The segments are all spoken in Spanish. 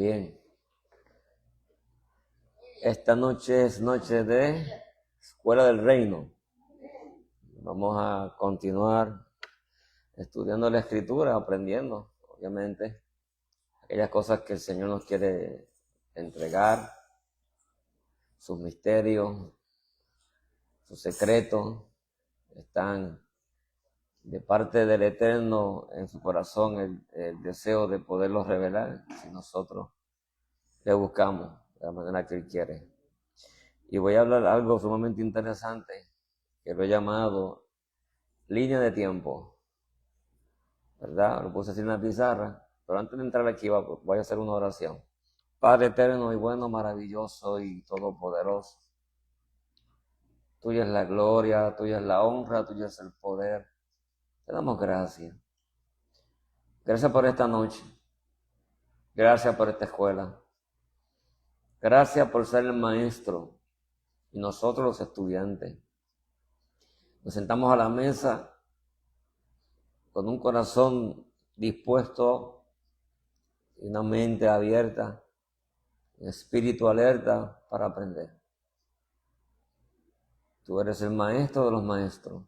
Bien, esta noche es noche de Escuela del Reino. Vamos a continuar estudiando la Escritura, aprendiendo, obviamente, aquellas cosas que el Señor nos quiere entregar, sus misterios, sus secretos, están de parte del Eterno en su corazón el deseo de poderlos revelar si nosotros le buscamos de la manera que Él quiere. Y voy a hablar algo sumamente interesante que lo he llamado línea de tiempo, ¿verdad? Lo puse así en la pizarra, pero antes de entrar aquí voy a hacer una oración. Padre eterno y bueno, maravilloso y todopoderoso, tuya es la gloria, tuya es la honra, tuya es el poder. Te damos gracias. Gracias por esta noche. Gracias por esta escuela. Gracias por ser el maestro y nosotros los estudiantes. Nos sentamos a la mesa con un corazón dispuesto y una mente abierta, un espíritu alerta para aprender. Tú eres el maestro de los maestros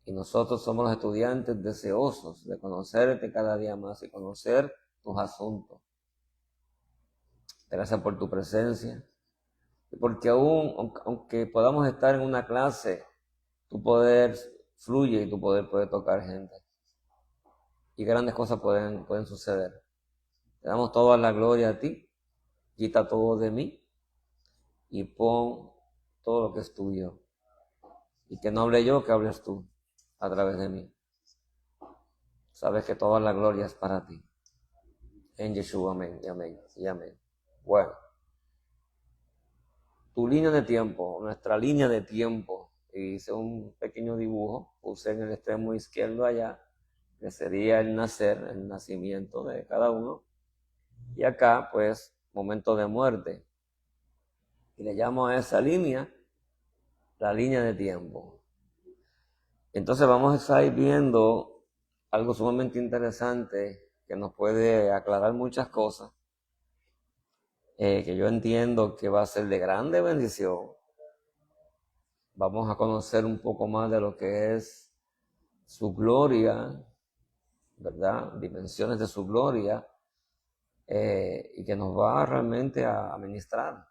y nosotros somos los estudiantes deseosos de conocerte cada día más y conocer tus asuntos. Gracias por tu presencia y porque aunque podamos estar en una clase, tu poder fluye y tu poder puede tocar gente y grandes cosas pueden suceder. Te damos toda la gloria a ti, quita todo de mí y pon todo lo que es tuyo. Y que no hable yo, que hables tú a través de mí. Sabes que toda la gloria es para ti. En Yeshua, amén, y amén, y amén. Bueno, tu línea de tiempo, nuestra línea de tiempo, hice un pequeño dibujo, puse en el extremo izquierdo allá, que sería el nacer, el nacimiento de cada uno, y acá, pues, momento de muerte. Y le llamo a esa línea la línea de tiempo. Entonces vamos a estar viendo algo sumamente interesante que nos puede aclarar muchas cosas, que yo entiendo que va a ser de grande bendición. Vamos a conocer un poco más de lo que es su gloria, ¿verdad? Dimensiones de su gloria, y que nos va realmente a ministrar.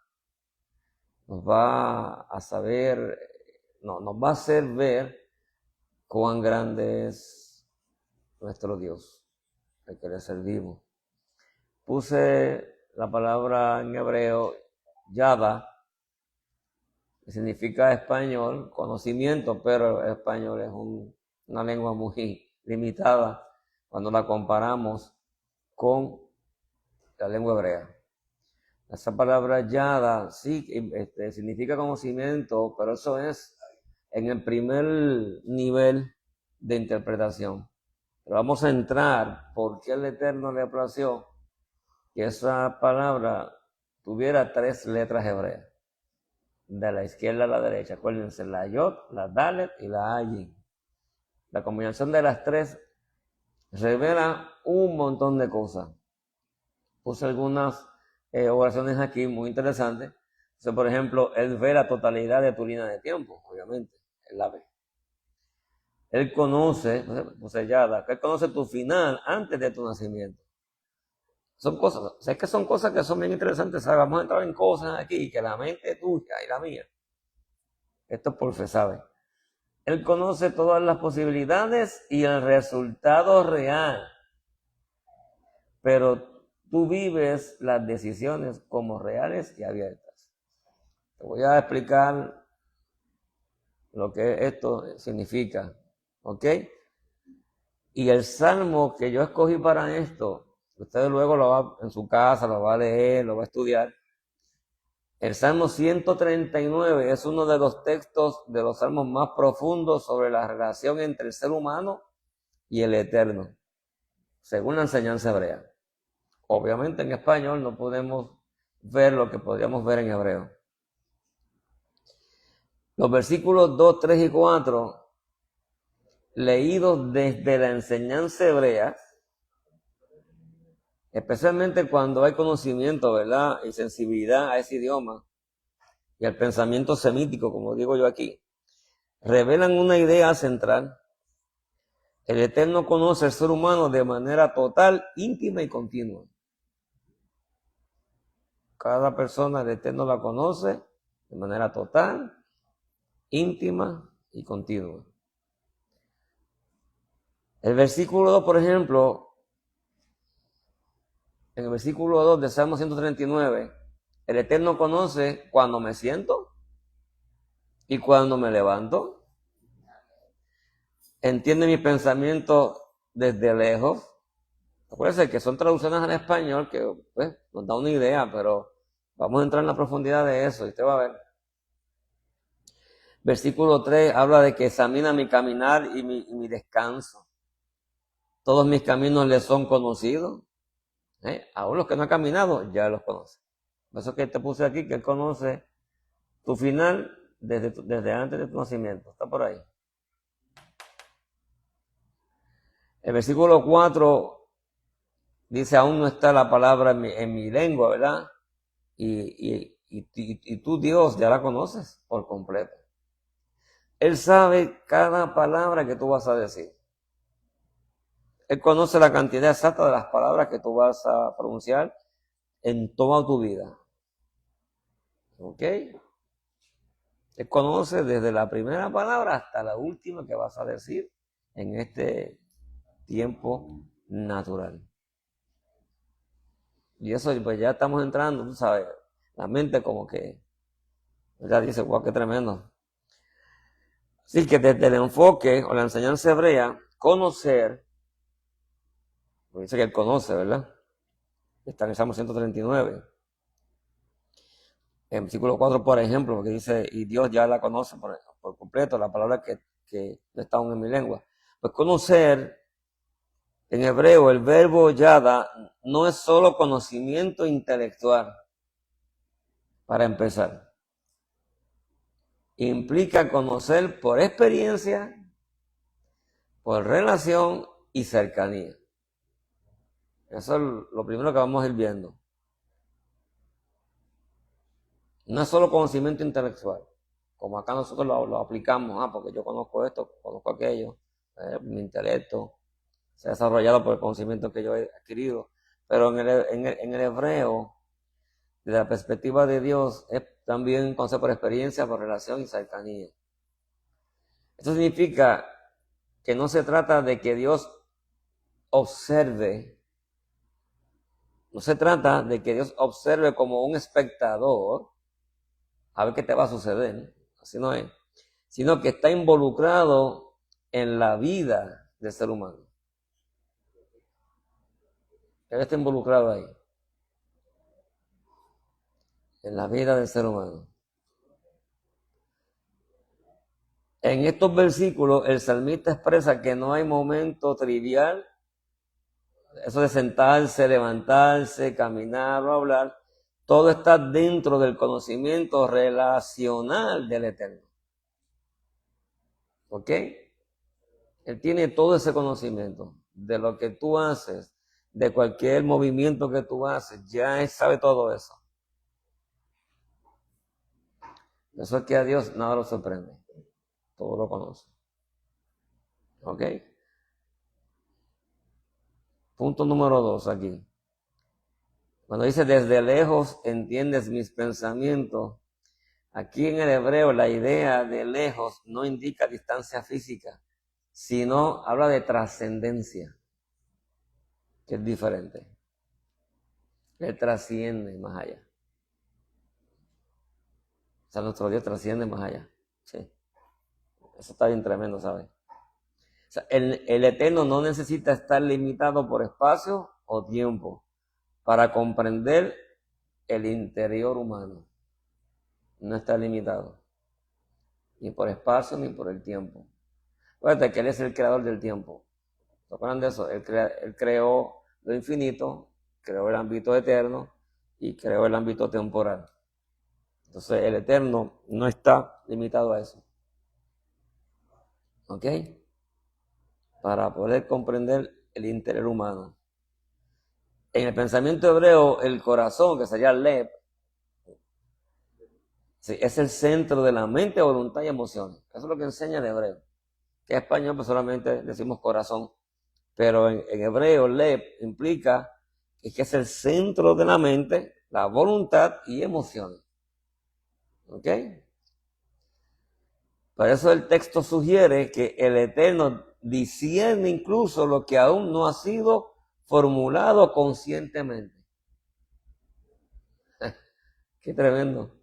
Nos va a saber, nos va a hacer ver cuán grande es nuestro Dios, el que le servimos. Puse la palabra en hebreo, yada, que significa español, conocimiento, pero el español es una lengua muy limitada cuando la comparamos con la lengua hebrea. Esa palabra yada sí significa conocimiento, pero eso es en el primer nivel de interpretación. Pero vamos a entrar porque el Eterno le plació que esa palabra tuviera 3 letras hebreas, de la izquierda a la derecha. Acuérdense, la Yod, la Dalet y la Ayin. La combinación de las 3 revela un montón de cosas. Puse algunas oraciones aquí muy interesantes. Entonces, por ejemplo, Él ve la totalidad de tu línea de tiempo, obviamente, Él la ve. Él conoce, Él conoce tu final antes de tu nacimiento. Son cosas, o sea, es que son cosas que son bien interesantes, ¿sabes? Vamos a entrar en cosas aquí que la mente tuya y la mía, esto es por fe, ¿sabes? Él conoce todas las posibilidades y el resultado real, pero tú vives las decisiones como reales y abiertas. Te voy a explicar lo que esto significa, ¿ok? Y el salmo que yo escogí para esto, ustedes luego lo va en su casa, lo va a leer, lo va a estudiar. El Salmo 139 es uno de los textos de los salmos más profundos sobre la relación entre el ser humano y el Eterno, según la enseñanza hebrea. Obviamente en español no podemos ver lo que podríamos ver en hebreo. Los versículos 2, 3 y 4, leídos desde la enseñanza hebrea, especialmente cuando hay conocimiento, ¿verdad? Y sensibilidad a ese idioma y al pensamiento semítico, como digo yo aquí, revelan una idea central. El Eterno conoce al ser humano de manera total, íntima y continua. Cada persona el Eterno la conoce de manera total, íntima y continua. El versículo 2, por ejemplo, en el versículo 2 de Salmo 139, el Eterno conoce cuando me siento y cuando me levanto. Entiende mis pensamientos desde lejos. Acuérdense que son traducciones al español que pues, nos da una idea, pero vamos a entrar en la profundidad de eso y usted va a ver. Versículo 3 habla de que examina mi caminar y mi descanso. Todos mis caminos le son conocidos. Aún los que no han caminado, ya los conoce. Por eso que te puse aquí que él conoce tu final desde antes de tu nacimiento. Está por ahí. El versículo 4 dice, aún no está la palabra en mi lengua, ¿verdad? Y tú, Dios, ya la conoces por completo. Él sabe cada palabra que tú vas a decir. Él conoce la cantidad exacta de las palabras que tú vas a pronunciar en toda tu vida. ¿Ok? Él conoce desde la primera palabra hasta la última que vas a decir en este tiempo natural. Y eso, pues ya estamos entrando, tú sabes, la mente como que, ya dice, guau, qué tremendo. Así que desde el enfoque o la enseñanza hebrea, conocer, porque dice que él conoce, ¿verdad? Está en el Salmo 139. En versículo 4, por ejemplo, porque dice, y Dios ya la conoce por completo, la palabra que no está aún en mi lengua. Pues conocer, en hebreo, el verbo yada, no es solo conocimiento intelectual, para empezar. Implica conocer por experiencia, por relación y cercanía. Eso es lo primero que vamos a ir viendo. No es solo conocimiento intelectual, como acá nosotros lo aplicamos, porque yo conozco esto, conozco aquello, mi intelecto se ha desarrollado por el conocimiento que yo he adquirido, pero en el hebreo, desde la perspectiva de Dios, es también conocer por experiencia, por relación y cercanía. Esto significa que no se trata de que Dios observe, no se trata de que Dios observe como un espectador, a ver qué te va a suceder, así no es, sino que está involucrado en la vida del ser humano. Él está involucrado ahí, en la vida del ser humano. En estos versículos, el salmista expresa que no hay momento trivial, eso de sentarse, levantarse, caminar o hablar, todo está dentro del conocimiento relacional del Eterno. ¿Ok? Él tiene todo ese conocimiento de lo que tú haces, de cualquier movimiento que tú haces, ya Él sabe todo eso. Eso es que a Dios nada lo sorprende, todo lo conoce. ¿Ok? Punto número 2 aquí. Cuando dice desde lejos entiendes mis pensamientos, aquí en el hebreo la idea de lejos no indica distancia física, sino habla de trascendencia, que es diferente. Él trasciende más allá. O sea, nuestro Dios trasciende más allá. Sí. Eso está bien tremendo, ¿sabes? O sea, el Eterno no necesita estar limitado por espacio o tiempo para comprender el interior humano. No está limitado. Ni por espacio ni por el tiempo. Acuérdate que Él es el creador del tiempo. ¿Se acuerdan de eso? Él creó lo infinito, creó el ámbito eterno y creó el ámbito temporal. Entonces el eterno no está limitado a eso. ¿Ok? Para poder comprender el interior humano. En el pensamiento hebreo, el corazón, que sería el lev, sí, es el centro de la mente, voluntad y emociones. Eso es lo que enseña el hebreo. Que en español pues solamente decimos corazón. Pero en hebreo, lev implica que es el centro de la mente, la voluntad y emociones. ¿Ok? Por eso el texto sugiere que el Eterno discierne incluso lo que aún no ha sido formulado conscientemente. Qué tremendo.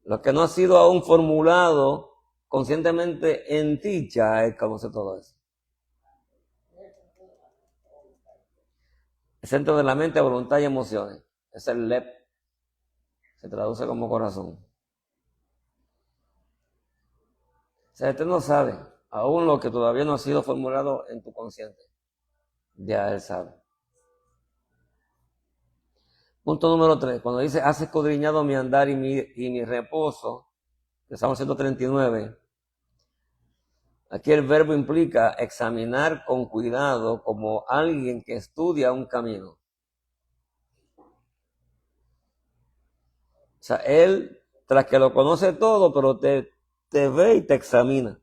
Lo que no ha sido aún formulado conscientemente en ti, ya Él conoce todo eso. El centro de la mente, voluntad y emociones. Es el lep. Se traduce como corazón. O sea, Él no sabe aún lo que todavía no ha sido formulado en tu consciente. Ya Él sabe. Punto número 3. Cuando dice, has escudriñado mi andar y mi reposo, de Salmo 139, aquí el verbo implica examinar con cuidado como alguien que estudia un camino. O sea, Él, tras que lo conoce todo, pero te ve y te examina.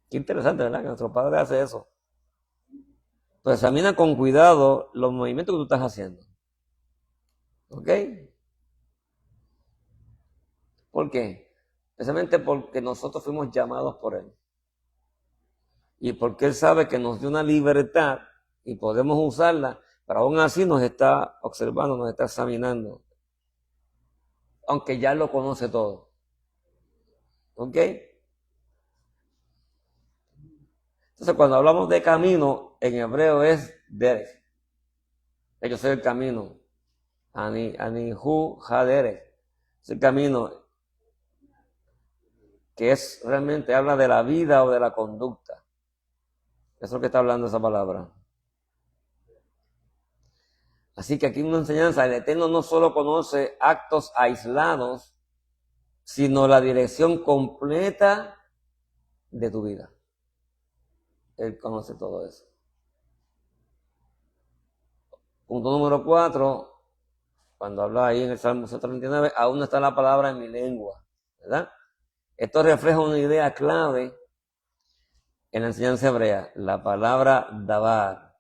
Qué interesante, ¿verdad? Que nuestro Padre hace eso. Pues examina con cuidado los movimientos que tú estás haciendo. ¿Ok? ¿Por qué? Precisamente porque nosotros fuimos llamados por Él. Y porque Él sabe que nos dio una libertad y podemos usarla, pero aún así nos está observando, nos está examinando. Aunque ya lo conoce todo. ¿Ok? Entonces, cuando hablamos de camino, en hebreo es derech. Yo soy el camino. Anihu Haderech. Es el camino que es realmente habla de la vida o de la conducta. Eso es lo que está hablando esa palabra. Así que aquí una enseñanza, el Eterno no solo conoce actos aislados, sino la dirección completa de tu vida. Él conoce todo eso. Punto número 4, cuando habla ahí en el Salmo 139, aún no está la palabra en mi lengua, ¿verdad? Esto refleja una idea clave en la enseñanza hebrea, la palabra davar,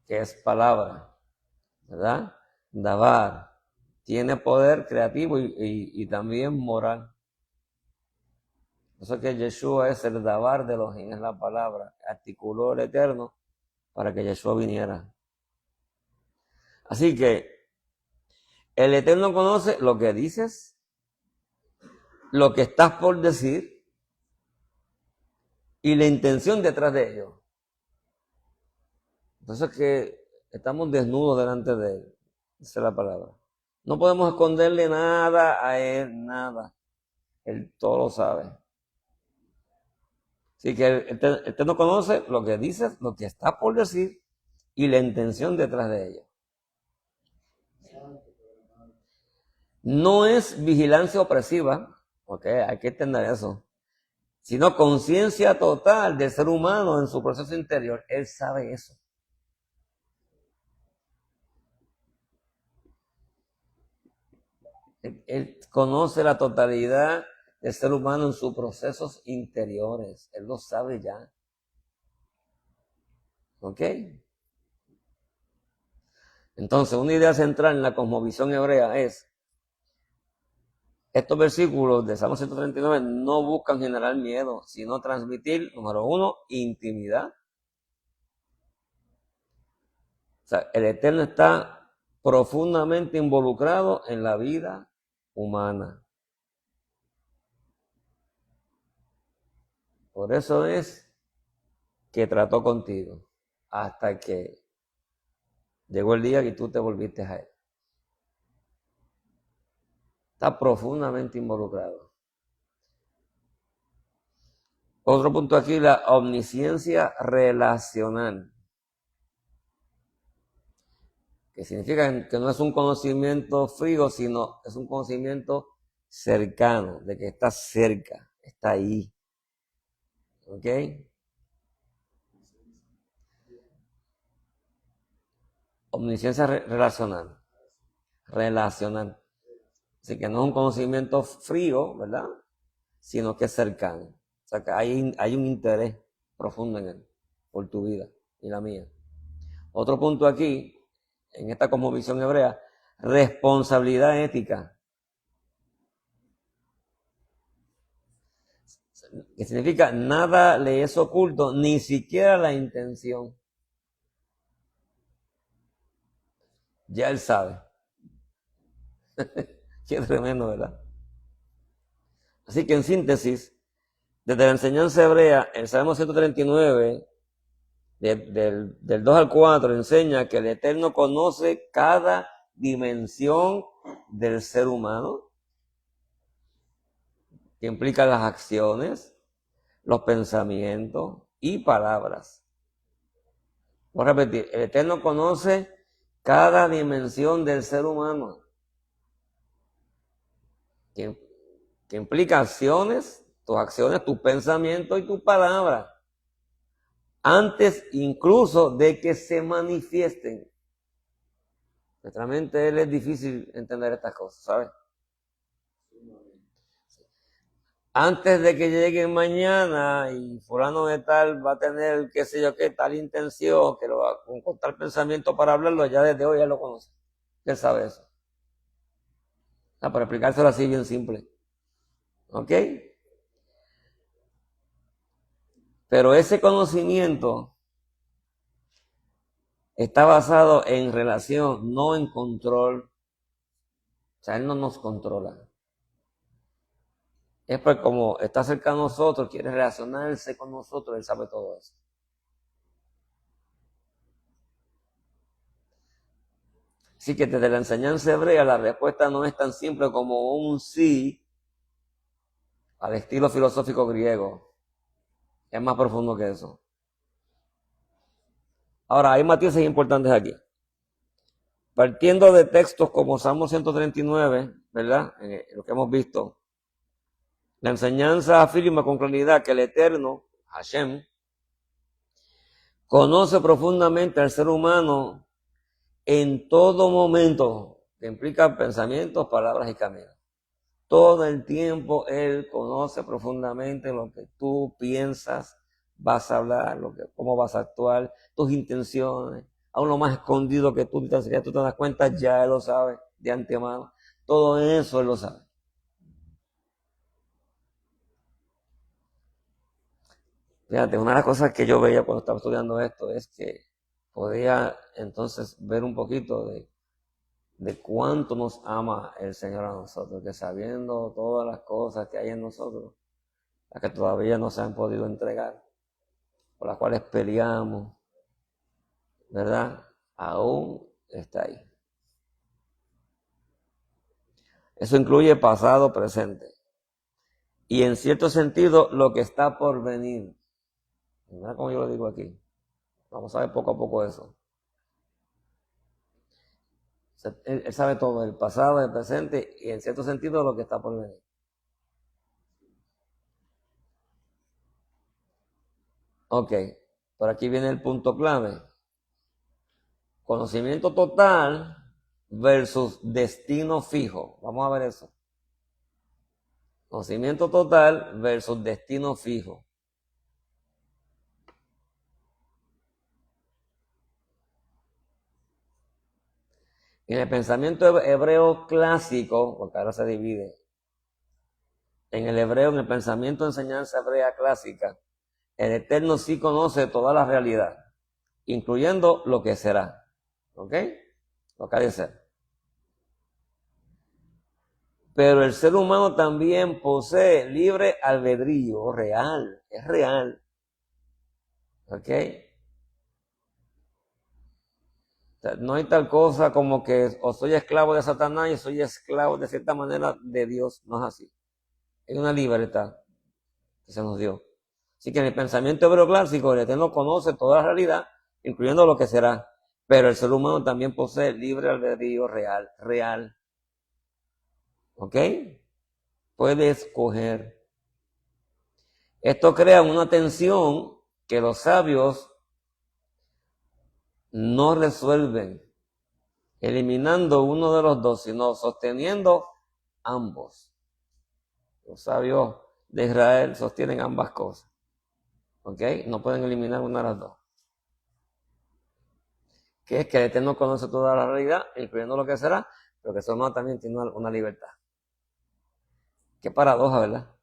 que es palabra, ¿verdad? Davar tiene poder creativo y también moral. Por eso que Yeshua es el davar de Elohim, es la palabra, articuló el Eterno para que Yeshua viniera. Así que el Eterno conoce lo que dices, lo que estás por decir y la intención detrás de ello. Por eso es que estamos desnudos delante de Él, dice la palabra. No podemos esconderle nada a Él, nada. Él todo lo sabe. Así que el Eterno conoce lo que dices, lo que está por decir y la intención detrás de ello. No es vigilancia opresiva, ok, hay que entender eso, sino conciencia total del ser humano en su proceso interior. Él sabe eso. Él conoce la totalidad del ser humano en sus procesos interiores. Él lo sabe ya. ¿Ok? Entonces, una idea central en la cosmovisión hebrea es, estos versículos de Salmo 139 no buscan generar miedo, sino transmitir, número 1, intimidad. O sea, el Eterno está profundamente involucrado en la vida humana. Por eso es que trató contigo hasta que llegó el día que tú te volviste a Él. Está profundamente involucrado. Otro punto aquí, la omnisciencia relacional, que significa que no es un conocimiento frío, sino es un conocimiento cercano, de que está cerca, está ahí. ¿Ok? Omnisciencia relacional. Relacional. Así que no es un conocimiento frío, ¿verdad? Sino que es cercano. O sea que hay un interés profundo en él, por tu vida y la mía. Otro punto aquí, en esta cosmovisión hebrea, responsabilidad ética. Que significa nada le es oculto, ni siquiera la intención. Ya él sabe. Qué tremendo, ¿verdad? Así que en síntesis, desde la enseñanza hebrea, el Salmo 139, del 2 al 4, enseña que el Eterno conoce cada dimensión del ser humano, que implica las acciones, los pensamientos y palabras. Voy a repetir, el Eterno conoce cada dimensión del ser humano, que implica acciones, tus pensamientos y tus palabras, antes incluso de que se manifiesten. Nuestra mente es difícil entender estas cosas, ¿sabes? Antes de que llegue mañana y fulano de tal va a tener, qué sé yo qué, tal intención, que lo va con tal pensamiento para hablarlo, ya desde hoy ya lo conoce. Él sabe eso. Para explicárselo así bien simple. ¿Ok? Pero ese conocimiento está basado en relación, no en control. O sea, Él no nos controla. Es porque como está cerca de nosotros, quiere relacionarse con nosotros, Él sabe todo eso. Así que desde la enseñanza hebrea la respuesta no es tan simple como un sí al estilo filosófico griego. Es más profundo que eso. Ahora, hay matices importantes aquí. Partiendo de textos como Salmo 139, ¿verdad? Lo que hemos visto. La enseñanza afirma con claridad que el Eterno, Hashem, conoce profundamente al ser humano en todo momento, que implica pensamientos, palabras y caminos. Todo el tiempo Él conoce profundamente lo que tú piensas, vas a hablar, cómo vas a actuar, tus intenciones, aún lo más escondido que tú te das cuenta, ya Él lo sabe de antemano. Todo eso Él lo sabe. Fíjate, una de las cosas que yo veía cuando estaba estudiando esto es que podía entonces ver un poquito de cuánto nos ama el Señor a nosotros, que sabiendo todas las cosas que hay en nosotros, las que todavía no se han podido entregar, por las cuales peleamos, ¿verdad? Aún está ahí. Eso incluye pasado, presente. Y en cierto sentido, lo que está por venir. Mira cómo yo lo digo aquí. Vamos a ver poco a poco eso. Él sabe todo, el pasado, el presente y en cierto sentido lo que está por venir. Ok, por aquí viene el punto clave. Conocimiento total versus destino fijo. Vamos a ver eso. Conocimiento total versus destino fijo. En el pensamiento hebreo clásico, porque ahora se divide, en el pensamiento de enseñanza hebrea clásica, el Eterno sí conoce toda la realidad, incluyendo lo que será. ¿Ok? Lo que ha de ser. Pero el ser humano también posee libre albedrío real, es real. ¿Ok? O sea, no hay tal cosa como que o soy esclavo de Satanás y soy esclavo de cierta manera de Dios. No es así. Hay una libertad que se nos dio. Así que en el pensamiento hebreo clásico, el Eterno conoce toda la realidad, incluyendo lo que será. Pero el ser humano también posee libre albedrío real, real. ¿Ok? Puede escoger. Esto crea una tensión que los sabios no resuelven. eliminando uno de los dos, sino sosteniendo ambos. Los sabios de Israel sostienen ambas cosas. ¿Ok? No pueden eliminar una de las dos. Que es que el Eterno conoce toda la realidad, incluyendo lo que será, pero que el ser humano también tiene una libertad. Qué paradoja, ¿verdad?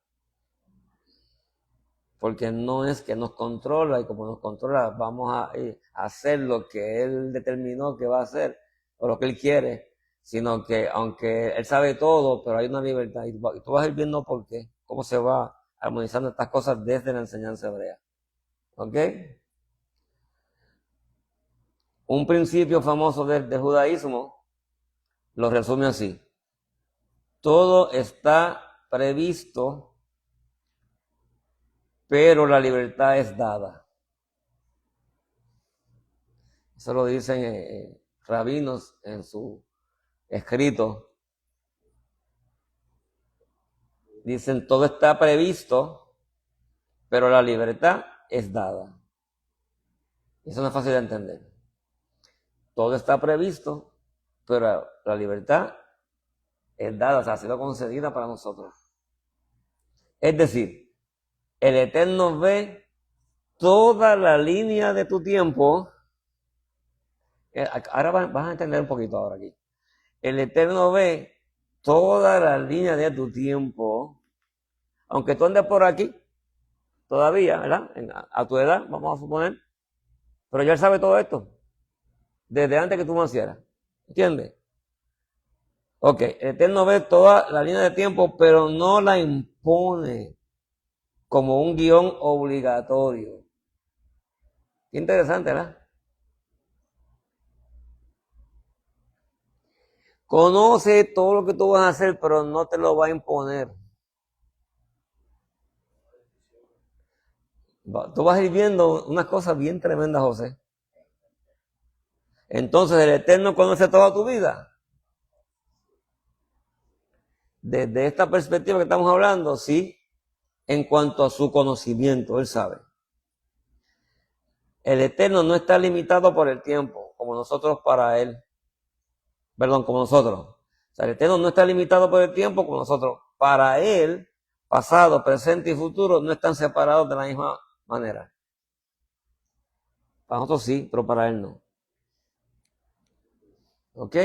Porque no es que nos controla y como nos controla vamos a hacer lo que Él determinó que va a hacer o lo que Él quiere, sino que aunque Él sabe todo, pero hay una libertad y tú vas a ir viendo por qué, cómo se va armonizando estas cosas desde la enseñanza hebrea. ¿Ok? Un principio famoso del judaísmo lo resume así. Todo está previsto, pero la libertad es dada. Eso lo dicen rabinos en su escrito. Dicen, todo está previsto, pero la libertad es dada. Eso no es fácil de entender. Todo está previsto, pero la libertad es dada, o sea, ha sido concedida para nosotros. Es decir, el Eterno ve toda la línea de tu tiempo. Ahora vas a entender un poquito ahora aquí. El Eterno ve toda la línea de tu tiempo, aunque tú andes por aquí, todavía, ¿verdad? A tu edad, vamos a suponer, pero ya Él sabe todo esto, desde antes que tú nacieras, ¿entiendes? Ok, el Eterno ve toda la línea de tiempo, pero no la impone como un guión obligatorio. Qué interesante, ¿verdad? Conoce todo lo que tú vas a hacer, pero no te lo va a imponer. Tú vas a ir viendo unas cosas bien tremendas, José. Entonces, el Eterno conoce toda tu vida. Desde esta perspectiva que estamos hablando, sí, en cuanto a su conocimiento, Él sabe. El Eterno no está limitado por el tiempo, como nosotros para Él. Perdón, como nosotros. O sea, el Eterno no está limitado por el tiempo como nosotros. Para Él, pasado, presente y futuro no están separados de la misma manera. Para nosotros sí, pero para Él no. ¿Ok?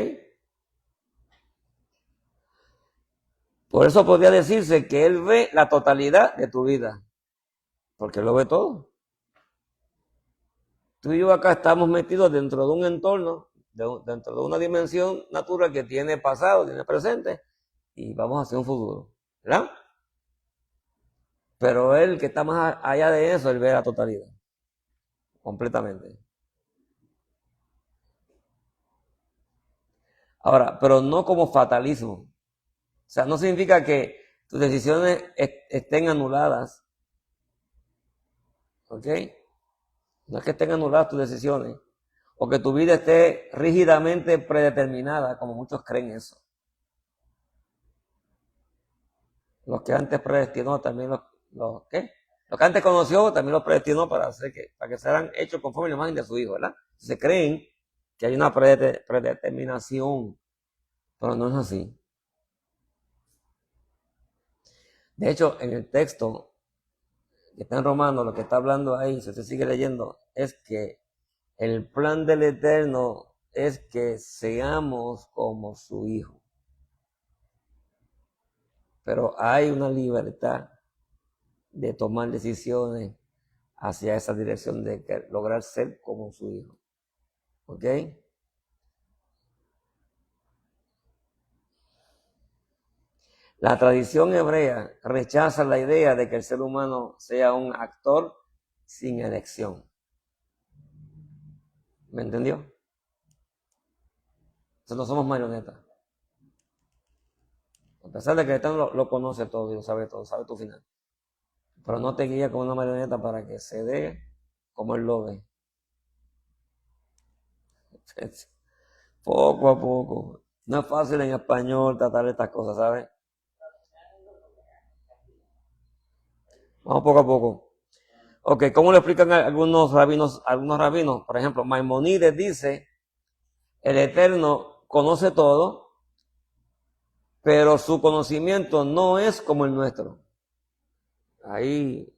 Por eso podría decirse que Él ve la totalidad de tu vida. Porque Él lo ve todo. Tú y yo acá estamos metidos dentro de un entorno, dentro de una dimensión natural que tiene pasado, tiene presente, y vamos hacia un futuro. ¿Verdad? Pero Él que está más allá de eso, Él ve la totalidad. Completamente. Ahora, pero no como fatalismo. O sea, no significa que tus decisiones estén anuladas. ¿Ok? No es que estén anuladas tus decisiones. O que tu vida esté rígidamente predeterminada, como muchos creen eso. Los que antes predestinó también los que antes conoció también los predestinó para que sean hechos conforme a la imagen de su hijo, ¿verdad? Se creen que hay una predeterminación, pero no es así. De hecho, en el texto que está en Romanos, lo que está hablando ahí, si usted sigue leyendo, es que el plan del Eterno es que seamos como su hijo. Pero hay una libertad de tomar decisiones hacia esa dirección de lograr ser como su hijo. ¿Ok? La tradición hebrea rechaza la idea de que el ser humano sea un actor sin elección. ¿Me entendió? Entonces no somos marionetas. A pesar de que el Eterno lo conoce todo y lo sabe todo, sabe tu final. Pero no te guía como una marioneta para que se dé como Él lo ve. Poco a poco. No es fácil en español tratar estas cosas, ¿sabes? Vamos poco a poco. Ok, ¿cómo lo explican algunos rabinos? Por ejemplo, Maimonides dice, el Eterno, conoce todo, pero su conocimiento no es como el nuestro. Ahí,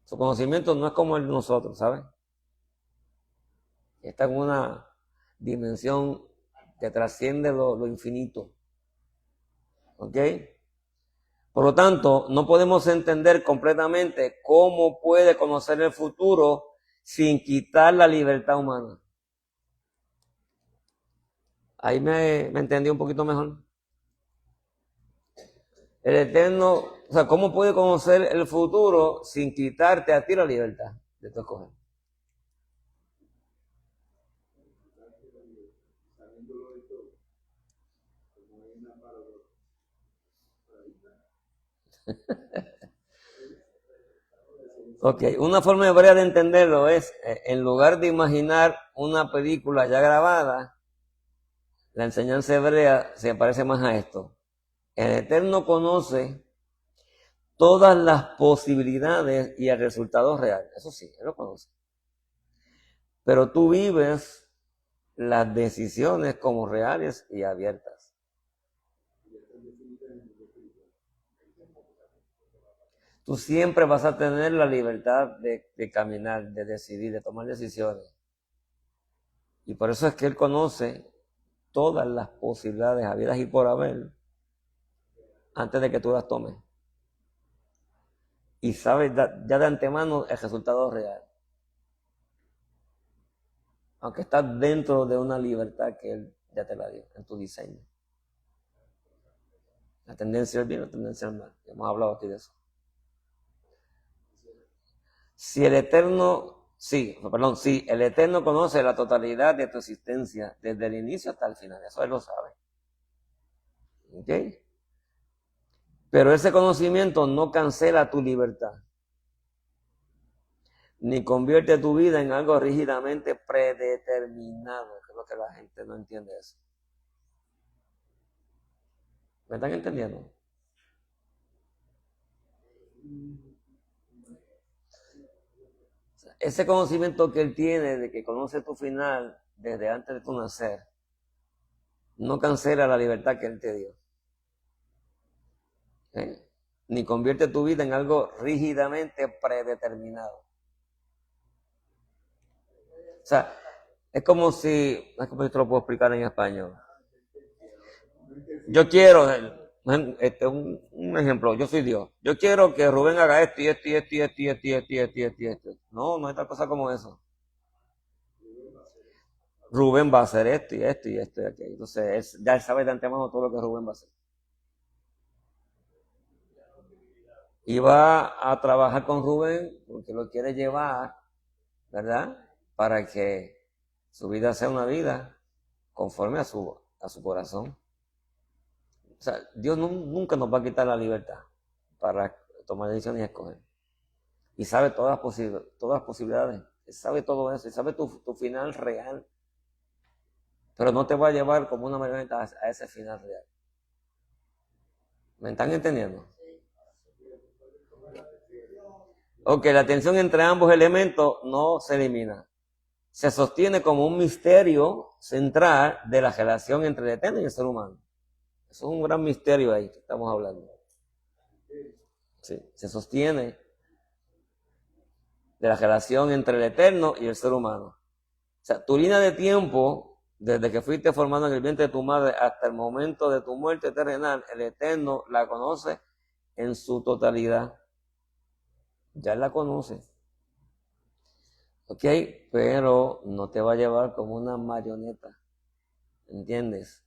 su conocimiento no es como el de nosotros, ¿sabes? Está en una dimensión que trasciende lo infinito. ¿Ok? Por lo tanto, no podemos entender completamente cómo puede conocer el futuro sin quitar la libertad humana. Ahí me entendí un poquito mejor. El Eterno, o sea, ¿cómo puede conocer el futuro sin quitarte a ti la libertad de tu escoger? Ok, una forma hebrea de entenderlo es, en lugar de imaginar una película ya grabada, la enseñanza hebrea se parece más a esto. El Eterno conoce todas las posibilidades y el resultado real. Eso sí, Él lo conoce. Pero tú vives las decisiones como reales y abiertas. Tú siempre vas a tener la libertad de caminar, de decidir, de tomar decisiones. Y por eso es que Él conoce todas las posibilidades habidas y por haber antes de que tú las tomes. Y sabes ya de antemano el resultado real. Aunque estás dentro de una libertad que Él ya te la dio en tu diseño. La tendencia al bien, la tendencia al mal. Hemos hablado aquí de eso. Si el Eterno conoce la totalidad de tu existencia, desde el inicio hasta el final, eso Él lo sabe. ¿Ok? Pero ese conocimiento no cancela tu libertad, ni convierte tu vida en algo rígidamente predeterminado, que es lo que la gente no entiende eso. ¿Me están entendiendo? Ese conocimiento que Él tiene de que conoce tu final desde antes de tu nacer, no cancela la libertad que Él te dio. ¿Eh? Ni convierte tu vida en algo rígidamente predeterminado. O sea, es como si, no es como yo te lo puedo explicar en español. Yo quiero, un ejemplo, yo soy Dios. Yo quiero que Rubén haga esto y esto y esto y esto y esto y esto y esto y esto y esto. No, no hay tal cosa como eso. Rubén va a hacer esto y esto y esto y aquello. Entonces, ya él sabe de antemano todo lo que Rubén va a hacer. Y va a trabajar con Rubén porque lo quiere llevar, ¿verdad? Para que su vida sea una vida conforme a su corazón. O sea, Dios nunca nos va a quitar la libertad para tomar decisiones y escoger. Y sabe todas las posibilidades. Él sabe todo eso. Él sabe tu final real. Pero no te va a llevar como una marioneta a ese final real. ¿Me están entendiendo? Ok, la tensión entre ambos elementos no se elimina. Se sostiene como un misterio central de la relación entre el Eterno y el ser humano. Eso es un gran misterio ahí que estamos hablando. Sí, se sostiene de la relación entre el Eterno y el ser humano. O sea, tu línea de tiempo, desde que fuiste formado en el vientre de tu madre hasta el momento de tu muerte terrenal, el Eterno la conoce en su totalidad. Ya la conoce. ¿Ok? Pero no te va a llevar como una marioneta. ¿Entiendes?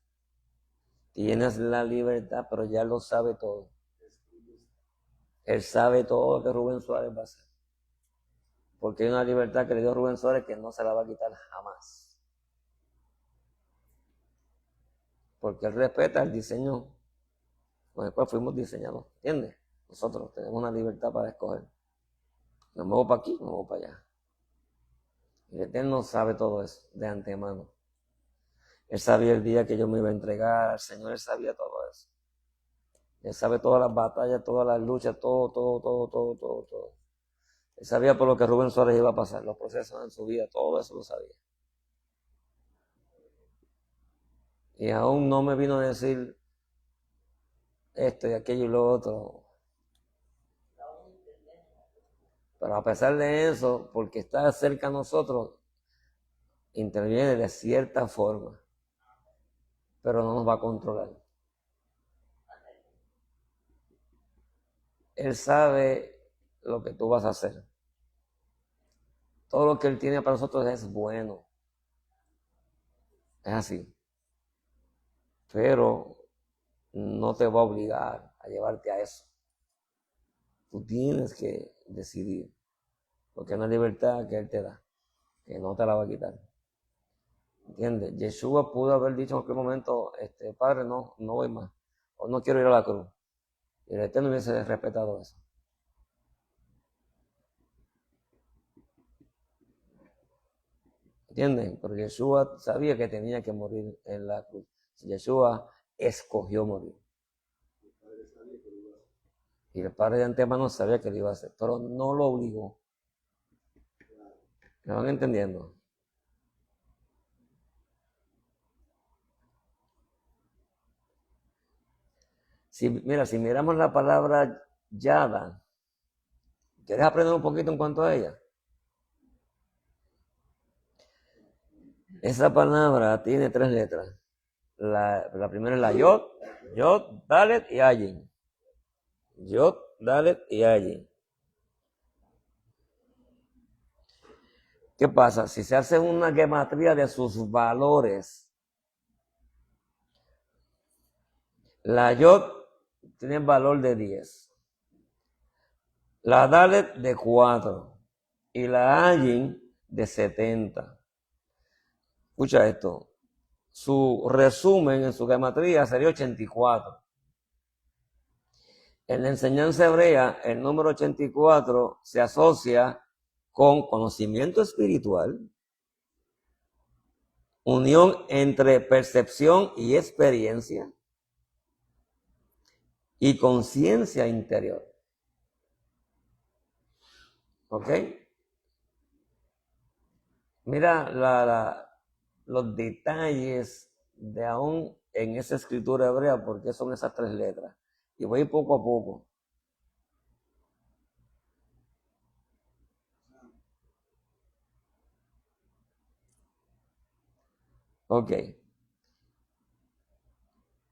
Tienes la libertad, pero ya lo sabe todo. Él sabe todo lo que Rubén Suárez va a hacer. Porque hay una libertad que le dio Rubén Suárez que no se la va a quitar jamás. Porque él respeta el diseño con el cual fuimos diseñados. ¿Entiendes? Nosotros tenemos una libertad para escoger. Me muevo para aquí, me muevo para allá. El Eterno sabe todo eso de antemano. Él sabía el día que yo me iba a entregar al Señor, Él sabía todo eso. Él sabe todas las batallas, todas las luchas, todo. Él sabía por lo que Rubén Suárez iba a pasar, los procesos en su vida, todo eso lo sabía. Y aún no me vino a decir esto y aquello y lo otro. Pero a pesar de eso, porque está cerca a nosotros, interviene de cierta forma, pero no nos va a controlar. Él sabe lo que tú vas a hacer. Todo lo que Él tiene para nosotros es bueno. Es así. Pero no te va a obligar a llevarte a eso. Tú tienes que decidir, porque es una libertad que Él te da, que no te la va a quitar. ¿Entiendes? Yeshua pudo haber dicho en aquel momento, Padre, no voy más, o no quiero ir a la cruz. Y el Eterno hubiese respetado eso. ¿Entienden? Porque Yeshua sabía que tenía que morir en la cruz. Yeshua escogió morir. Y el Padre de antemano sabía que lo iba a hacer, pero no lo obligó. ¿Me van entendiendo? Si miramos la palabra Yada, ¿quieres aprender un poquito en cuanto a ella? Esa palabra tiene 3 letras. La primera es la Yod, Dalet y Ayin. Yod, Dalet y Ayin. ¿Qué pasa? Si se hace una gematría de sus valores, la Yod tiene valor de 10, la Dalet de 4 y la Ayin de 70. Escucha esto. Su resumen en su gematría sería 84. En la enseñanza hebrea, el número 84 se asocia con conocimiento espiritual, unión entre percepción y experiencia y conciencia interior. ¿Ok? Mira los detalles de aún en esa escritura hebrea, porque son esas 3 letras. Y voy poco a poco. Ok.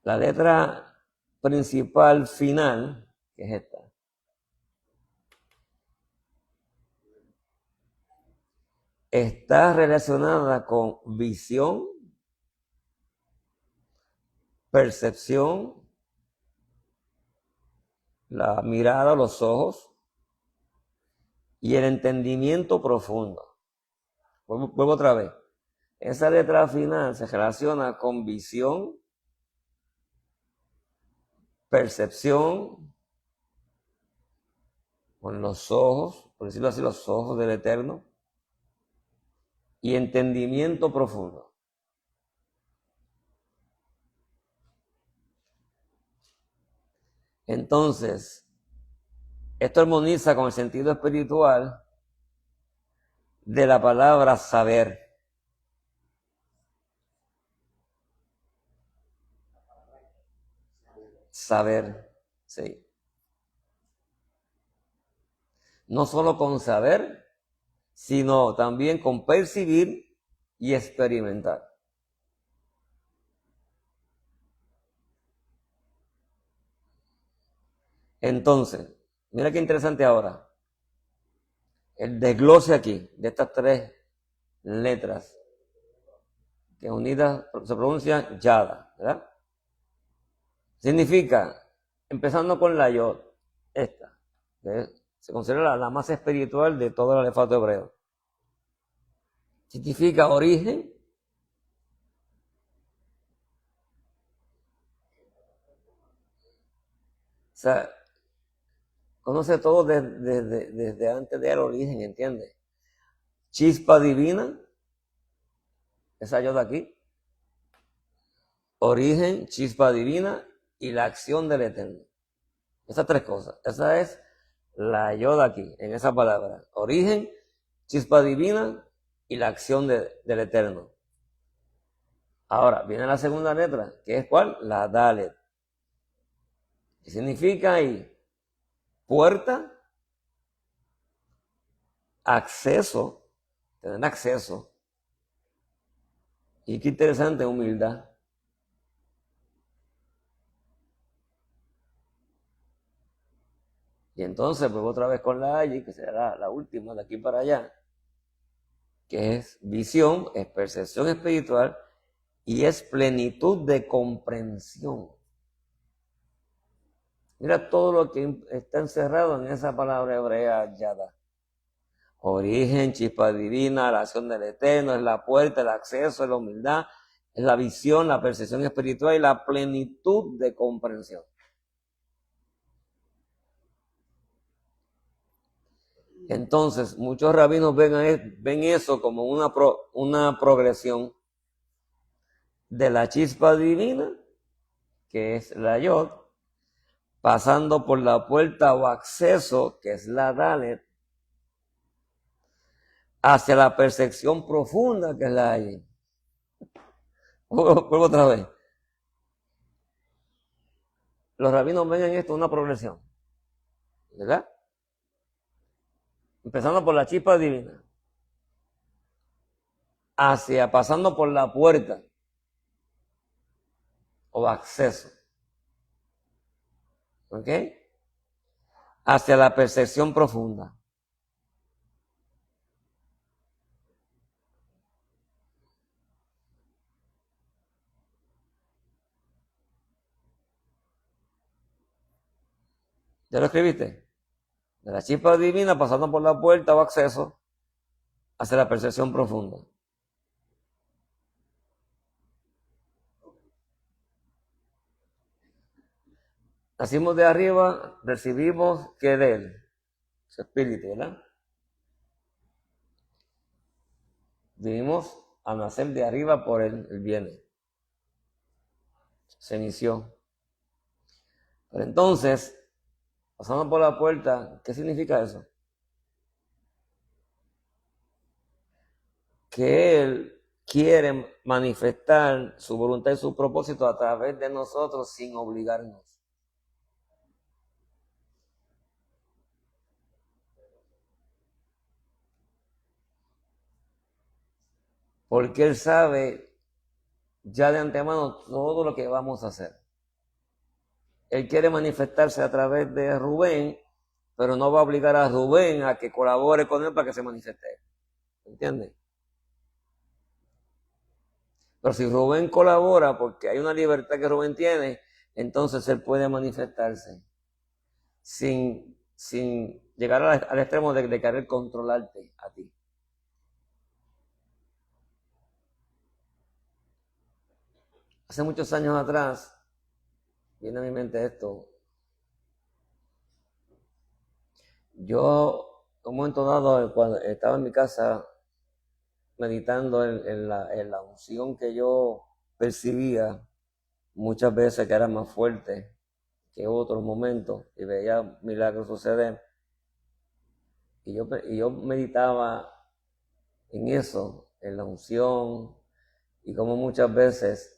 La letra principal final, que es esta, está relacionada con visión, percepción, la mirada, los ojos y el entendimiento profundo. Vuelvo otra vez. Esa letra final se relaciona con visión, percepción, con los ojos, por decirlo así, los ojos del Eterno, y entendimiento profundo. Entonces, esto armoniza con el sentido espiritual de la palabra saber. Saber, sí. No solo con saber, sino también con percibir y experimentar. Entonces, mira qué interesante ahora. El desglose aquí de estas 3 letras que unidas se pronuncia Yada, ¿verdad? Significa, empezando con la Yod, esta, que se considera la más espiritual de todo el alefato hebreo. Significa origen, o sea, conoce todo desde antes del origen, ¿entiendes? Chispa divina, esa Yod aquí, origen, chispa divina y la acción del Eterno. Esas 3 cosas. Esa es la Yod aquí, en esa palabra. Origen, chispa divina y la acción del Eterno. Ahora, viene la segunda letra, que es ¿cuál? La Dalet. ¿Qué significa ahí? Puerta, acceso, tener acceso. Y qué interesante, humildad. Y entonces, pues otra vez con la Ayi, que será la última de aquí para allá, que es visión, es percepción espiritual y es plenitud de comprensión. Mira todo lo que está encerrado en esa palabra hebrea, Yada. Origen, chispa divina, la acción del Eterno, es la puerta, el acceso, es la humildad, es la visión, la percepción espiritual y la plenitud de comprensión. Entonces, muchos rabinos ven eso como una progresión de la chispa divina, que es la Yod, pasando por la puerta o acceso, que es la Dalet, hacia la percepción profunda, que es la Ayin. Vuelvo otra vez. Los rabinos ven en esto una progresión, ¿verdad? Empezando por la chispa divina, pasando por la puerta o acceso, ¿ok? Hacia la percepción profunda. ¿Ya lo escribiste? De la chispa divina pasando por la puerta o acceso hacia la percepción profunda. Nacimos de arriba, recibimos que de él, su espíritu, ¿verdad? Vivimos a nacer de arriba por él viene. Se inició. Pero entonces, pasando por la puerta, ¿qué significa eso? Que él quiere manifestar su voluntad y su propósito a través de nosotros sin obligarnos. Porque él sabe ya de antemano todo lo que vamos a hacer. Él quiere manifestarse a través de Rubén, pero no va a obligar a Rubén a que colabore con él para que se manifieste. ¿Entiendes? Pero si Rubén colabora, porque hay una libertad que Rubén tiene, entonces él puede manifestarse sin llegar al extremo de querer controlarte a ti. Hace muchos años atrás, viene a mi mente esto, yo, en un momento dado, cuando estaba en mi casa meditando en la unción que yo percibía, muchas veces que era más fuerte que otros momentos, y veía milagros suceder, y yo meditaba en eso, en la unción, y como muchas veces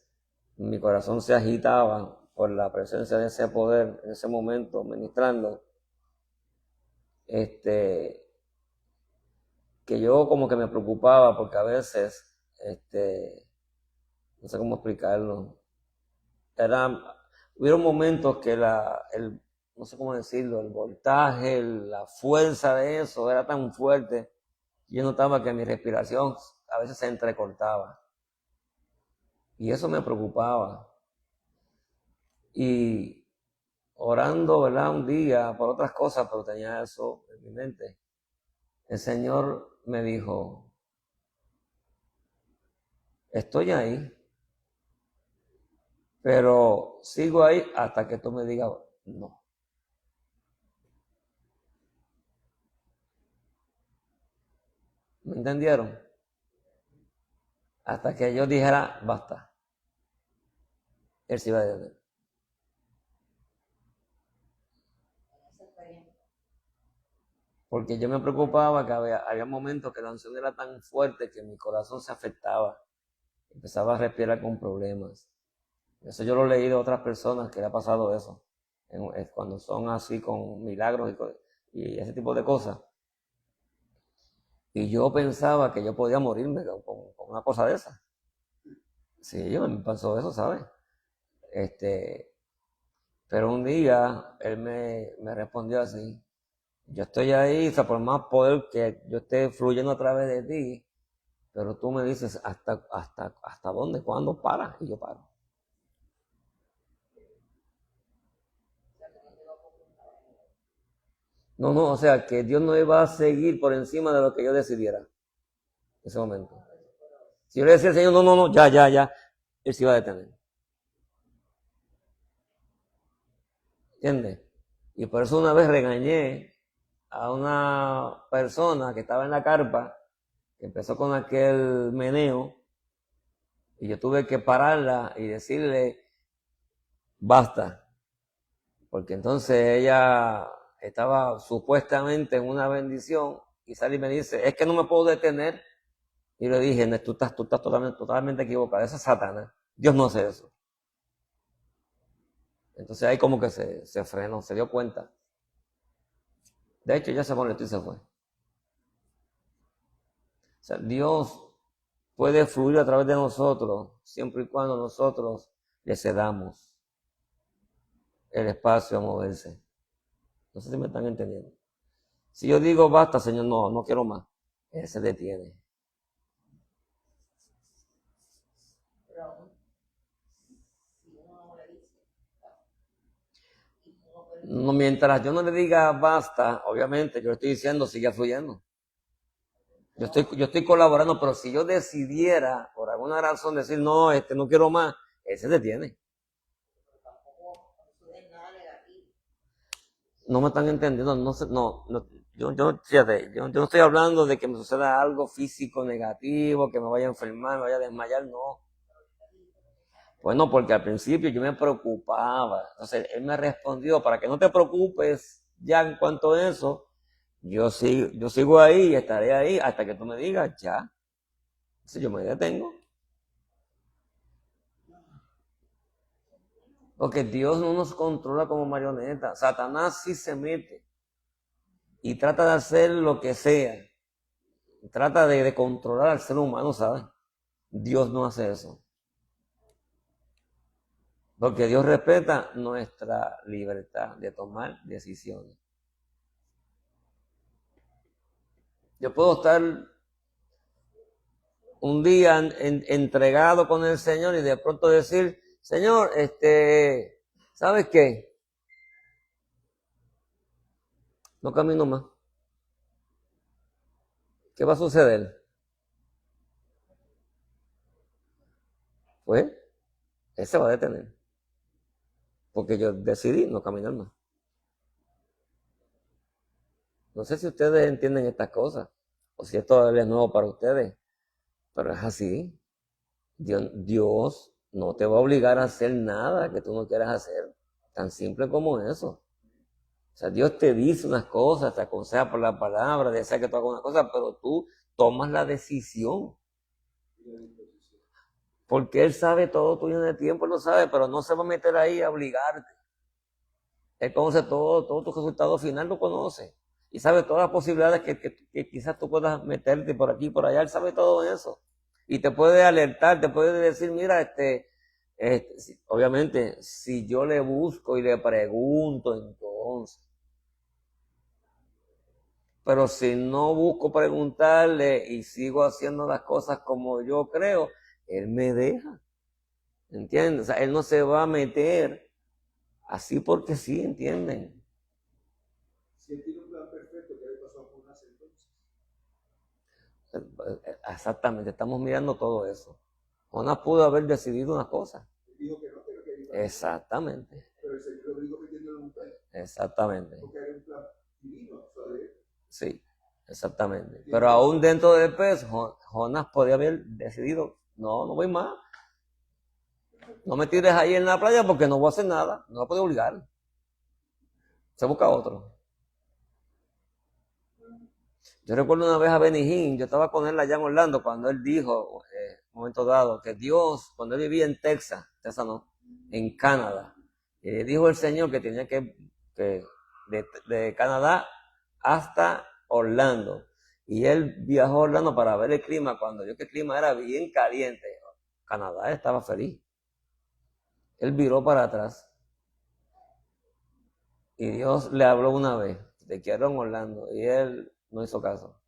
mi corazón se agitaba por la presencia de ese poder en ese momento, ministrando, que yo como que me preocupaba porque a veces, no sé cómo explicarlo, hubieron momentos que no sé cómo decirlo, el voltaje, la fuerza de eso era tan fuerte, yo notaba que mi respiración a veces se entrecortaba. Y eso me preocupaba. Y orando, ¿verdad? Un día por otras cosas, pero tenía eso en mi mente. El Señor me dijo, estoy ahí, pero sigo ahí hasta que tú me digas no. ¿Me entendieron? Hasta que yo dijera basta. Él se iba a detener. Porque yo me preocupaba que había momentos que la unción era tan fuerte que mi corazón se afectaba. empezaba a respirar con problemas. Eso yo lo he leído de otras personas que le ha pasado eso, cuando son así con milagros y ese tipo de cosas. Y yo pensaba que yo podía morirme con una cosa de esa. Sí, yo me pasó eso, ¿sabes? Pero un día él me respondió así: yo estoy ahí, o sea, por más poder que yo esté fluyendo a través de ti, pero tú me dices hasta dónde, cuándo para, y yo paro. No, no, o sea, que Dios no iba a seguir por encima de lo que yo decidiera en ese momento. Si yo le decía al Señor, no, no, no, ya, Él se iba a detener. ¿Entiendes? Y por eso una vez regañé a una persona que estaba en la carpa, que empezó con aquel meneo, y yo tuve que pararla y decirle, basta, porque entonces ella estaba supuestamente en una bendición y sale y me dice, es que no me puedo detener. Y le dije, no, tú estás totalmente equivocado, eso es Satanás, Dios no hace eso. Entonces ahí como que se frenó, se dio cuenta. De hecho ya se molestó y se fue. O sea, Dios puede fluir a través de nosotros siempre y cuando nosotros le cedamos el espacio a moverse. No sé si me están entendiendo. Si yo digo, basta, Señor, no quiero más, Él se detiene. No, mientras yo no le diga basta, obviamente yo le estoy diciendo, sigue fluyendo. Yo estoy colaborando, pero si yo decidiera, por alguna razón, decir, no, no quiero más, Él se detiene. No me están entendiendo, fíjate, yo no estoy hablando de que me suceda algo físico negativo, que me vaya a enfermar, me vaya a desmayar, no. Bueno, porque al principio yo me preocupaba. Entonces él me respondió, para que no te preocupes ya en cuanto a eso, yo sigo ahí y estaré ahí hasta que tú me digas ya. Entonces yo me detengo. Porque Dios no nos controla como marioneta. Satanás sí se mete y trata de hacer lo que sea. Trata de controlar al ser humano, ¿sabes? Dios no hace eso. Porque Dios respeta nuestra libertad de tomar decisiones. Yo puedo estar un día entregado con el Señor y de pronto decir, Señor, ¿sabes qué? No camino más. ¿Qué va a suceder? Pues, Él se va a detener. Porque yo decidí no caminar más. No sé si ustedes entienden estas cosas, o si esto es nuevo para ustedes, pero es así. Dios no te va a obligar a hacer nada que tú no quieras hacer. Tan simple como eso. O sea, Dios te dice unas cosas, te aconseja por la palabra, desea que tú hagas una cosa, pero tú tomas la decisión. Porque Él sabe todo tuyo en el tiempo, Él lo sabe, pero no se va a meter ahí a obligarte. Él conoce todo tu resultado final lo conoce. Y sabe todas las posibilidades que quizás tú puedas meterte por aquí y por allá. Él sabe todo eso. Y te puede alertar, te puede decir, mira, obviamente, si yo le busco y le pregunto, entonces. Pero si no busco preguntarle y sigo haciendo las cosas como yo creo, Él me deja. ¿Entiendes? O sea, Él no se va a meter así porque sí, ¿entienden? Si él tiene un plan perfecto, ¿qué le pasó a Jonás entonces? Exactamente, estamos mirando todo eso. Jonás pudo haber decidido una cosa. Él dijo que no, que no quería. Exactamente. Pero el Señor lo obligó metiéndolo en un plan. Exactamente. Porque era un plan divino, o sea, de él. Sí, exactamente. Pero aún dentro del pez, Jonás podía haber decidido, no voy más. No me tires ahí en la playa porque no voy a hacer nada. No lo puedo obligar. Se busca otro. Yo recuerdo una vez a Benny Hinn, yo estaba con él allá en Orlando cuando él dijo, momento dado que Dios, cuando él vivía en Texas no, en Canadá, dijo el Señor que tenía que de Canadá hasta Orlando. Y él viajó a Orlando para ver el clima. Cuando vio que el clima era bien caliente, Canadá estaba feliz. Él viró para atrás. Y Dios le habló una vez, te quiero en Orlando. Y él no hizo caso.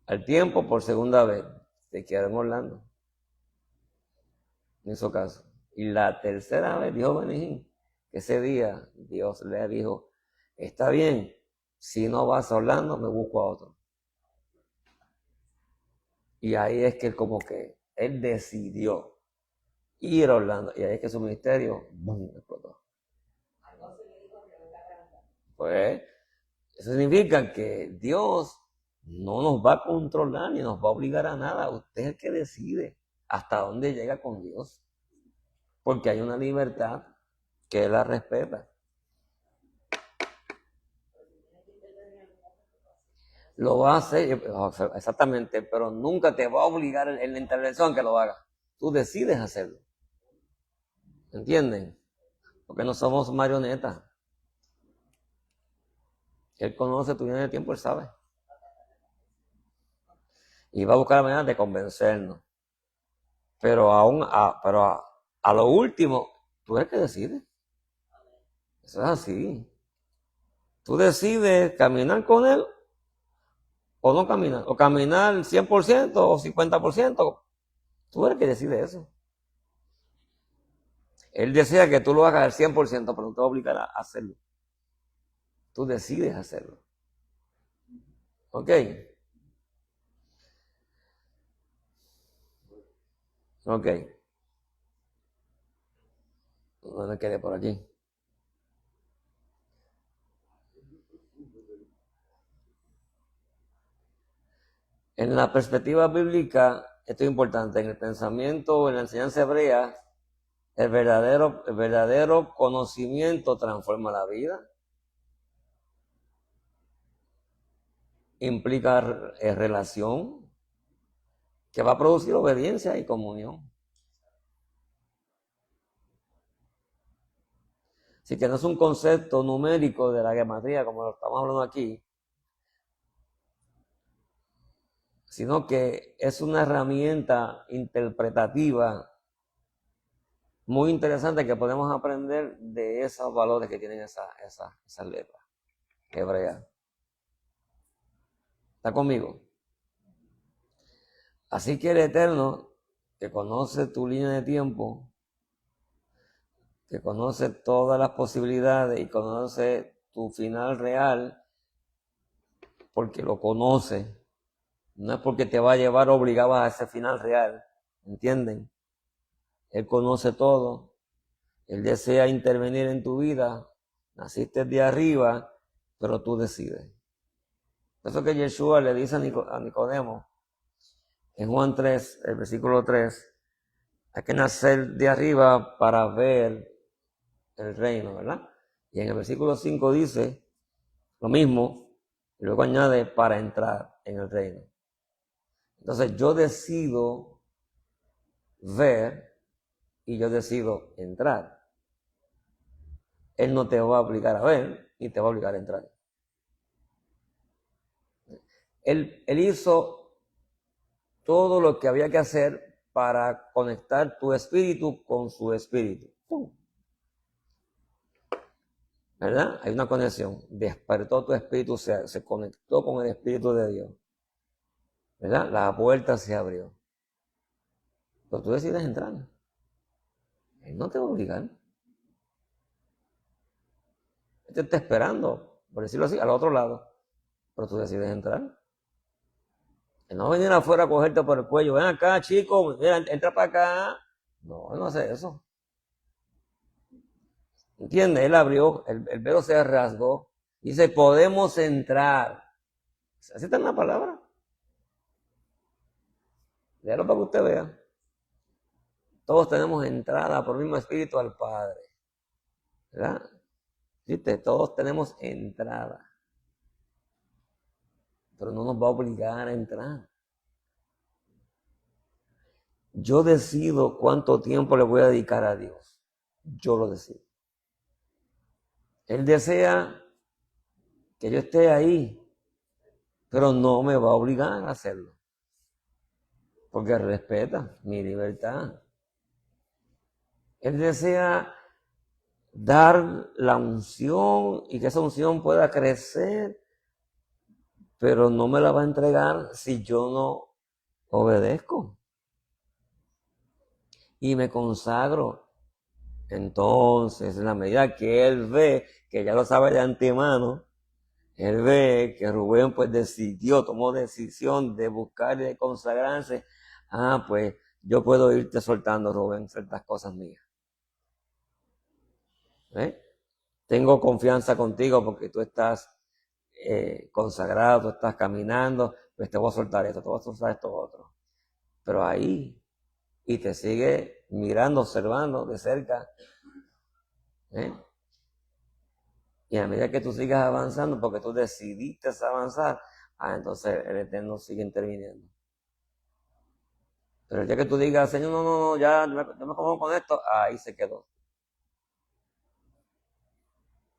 Al tiempo, por segunda vez, te quiero en Orlando. No hizo caso. Y la tercera vez dijo Benigín, que ese día Dios le dijo, está bien, si no vas a Orlando, me busco a otro. Y ahí es que él decidió ir a Orlando. Y ahí es que su ministerio, ¡bum!, explotó. Pues, eso significa que Dios no nos va a controlar ni nos va a obligar a nada. Usted es el que decide hasta dónde llega con Dios. Porque hay una libertad que Él la respeta. Lo va a hacer, exactamente, pero nunca te va a obligar en la intervención que lo haga. Tú decides hacerlo. ¿Entienden? Porque no somos marionetas. Él conoce tu línea de tiempo, Él sabe. Y va a buscar la manera de convencernos. Pero a lo último, tú eres el que decide. Eso es así. Tú decides caminar con Él o no caminar. O caminar 100% o 50%. Tú eres el que decide eso. Él desea que tú lo hagas al 100%, pero no te va a obligar a hacerlo. Tú decides hacerlo. ¿Ok? Ok. No me quedé por aquí. En la perspectiva bíblica, esto es importante, en el pensamiento o en la enseñanza hebrea, el verdadero conocimiento transforma la vida. Implica relación, que va a producir obediencia y comunión. Así que no es un concepto numérico de la gematría como lo estamos hablando aquí, sino que es una herramienta interpretativa muy interesante que podemos aprender de esos valores que tienen esas letras hebreas. ¿Está conmigo? Así que el Eterno, que conoce tu línea de tiempo, que conoce todas las posibilidades y conoce tu final real, porque lo conoce, no es porque te va a llevar obligado a ese final real, ¿entienden? Él conoce todo, Él desea intervenir en tu vida, naciste de arriba, pero tú decides. Eso que Yeshua le dice a Nicodemo, en Juan 3, el versículo 3, hay que nacer de arriba para ver el reino, ¿verdad? Y en el versículo 5 dice lo mismo, y luego añade para entrar en el reino. Entonces yo decido ver y yo decido entrar. Él no te va a obligar a ver ni te va a obligar a entrar. Él hizo todo lo que había que hacer para conectar tu espíritu con su espíritu. ¡Pum! ¿Verdad? Hay una conexión. Despertó tu espíritu, se conectó con el espíritu de Dios. ¿Verdad? La puerta se abrió. Pero tú decides entrar. Él no te va a obligar. Él te está esperando, por decirlo así, al otro lado. Pero tú decides entrar. Él no va a venir afuera a cogerte por el cuello. Ven acá, chico, mira, entra para acá. No, él no hace eso. ¿Entiendes? Él abrió, el velo se rasgó. Dice, podemos entrar. Así está en la palabra. Léalo para que usted vea. Todos tenemos entrada por el mismo espíritu al Padre. ¿Verdad? ¿Viste? Todos tenemos entrada. Pero no nos va a obligar a entrar. Yo decido cuánto tiempo le voy a dedicar a Dios. Yo lo decido. Él desea que yo esté ahí, pero no me va a obligar a hacerlo, porque respeta mi libertad. Él desea dar la unción y que esa unción pueda crecer, pero no me la va a entregar si yo no obedezco y me consagro. Entonces, en la medida que él ve, que ya lo sabe de antemano, él ve que Rubén pues tomó decisión de buscar y de consagrarse. Pues yo puedo irte soltando, Rubén, ciertas cosas mías. Tengo confianza contigo porque tú estás consagrado, tú estás caminando, pues te voy a soltar esto, te voy a soltar esto otro. Pero ahí, y te sigue mirando, observando de cerca. Y a medida que tú sigas avanzando, porque tú decidiste avanzar, entonces el Eterno sigue interviniendo. Pero el día que tú digas, Señor, no, ya me conformo con esto, ahí se quedó.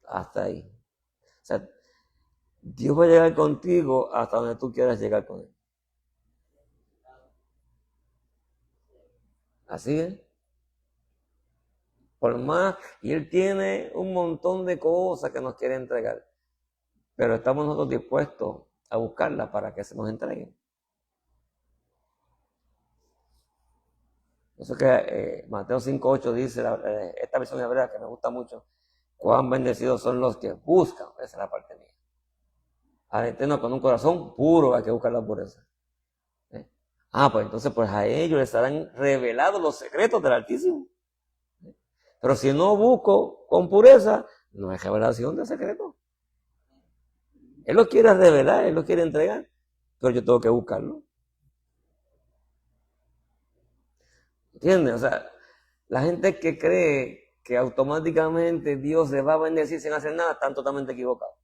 Hasta ahí. O sea, Dios va a llegar contigo hasta donde tú quieras llegar con Él. Así es. Por más, y Él tiene un montón de cosas que nos quiere entregar. Pero estamos nosotros dispuestos a buscarlas para que se nos entreguen. Eso que Mateo 5:8 dice, esta versión hebrea que me gusta mucho, cuán bendecidos son los que buscan, esa es la parte mía. Al Eterno con un corazón puro hay que buscar la pureza. Pues entonces pues a ellos les serán revelados los secretos del Altísimo. Pero si no busco con pureza, no hay revelación del secreto. Él lo quiere revelar, Él lo quiere entregar, pero yo tengo que buscarlo. ¿Entiendes? O sea, la gente que cree que automáticamente Dios le va a bendecir sin hacer nada, están totalmente equivocados.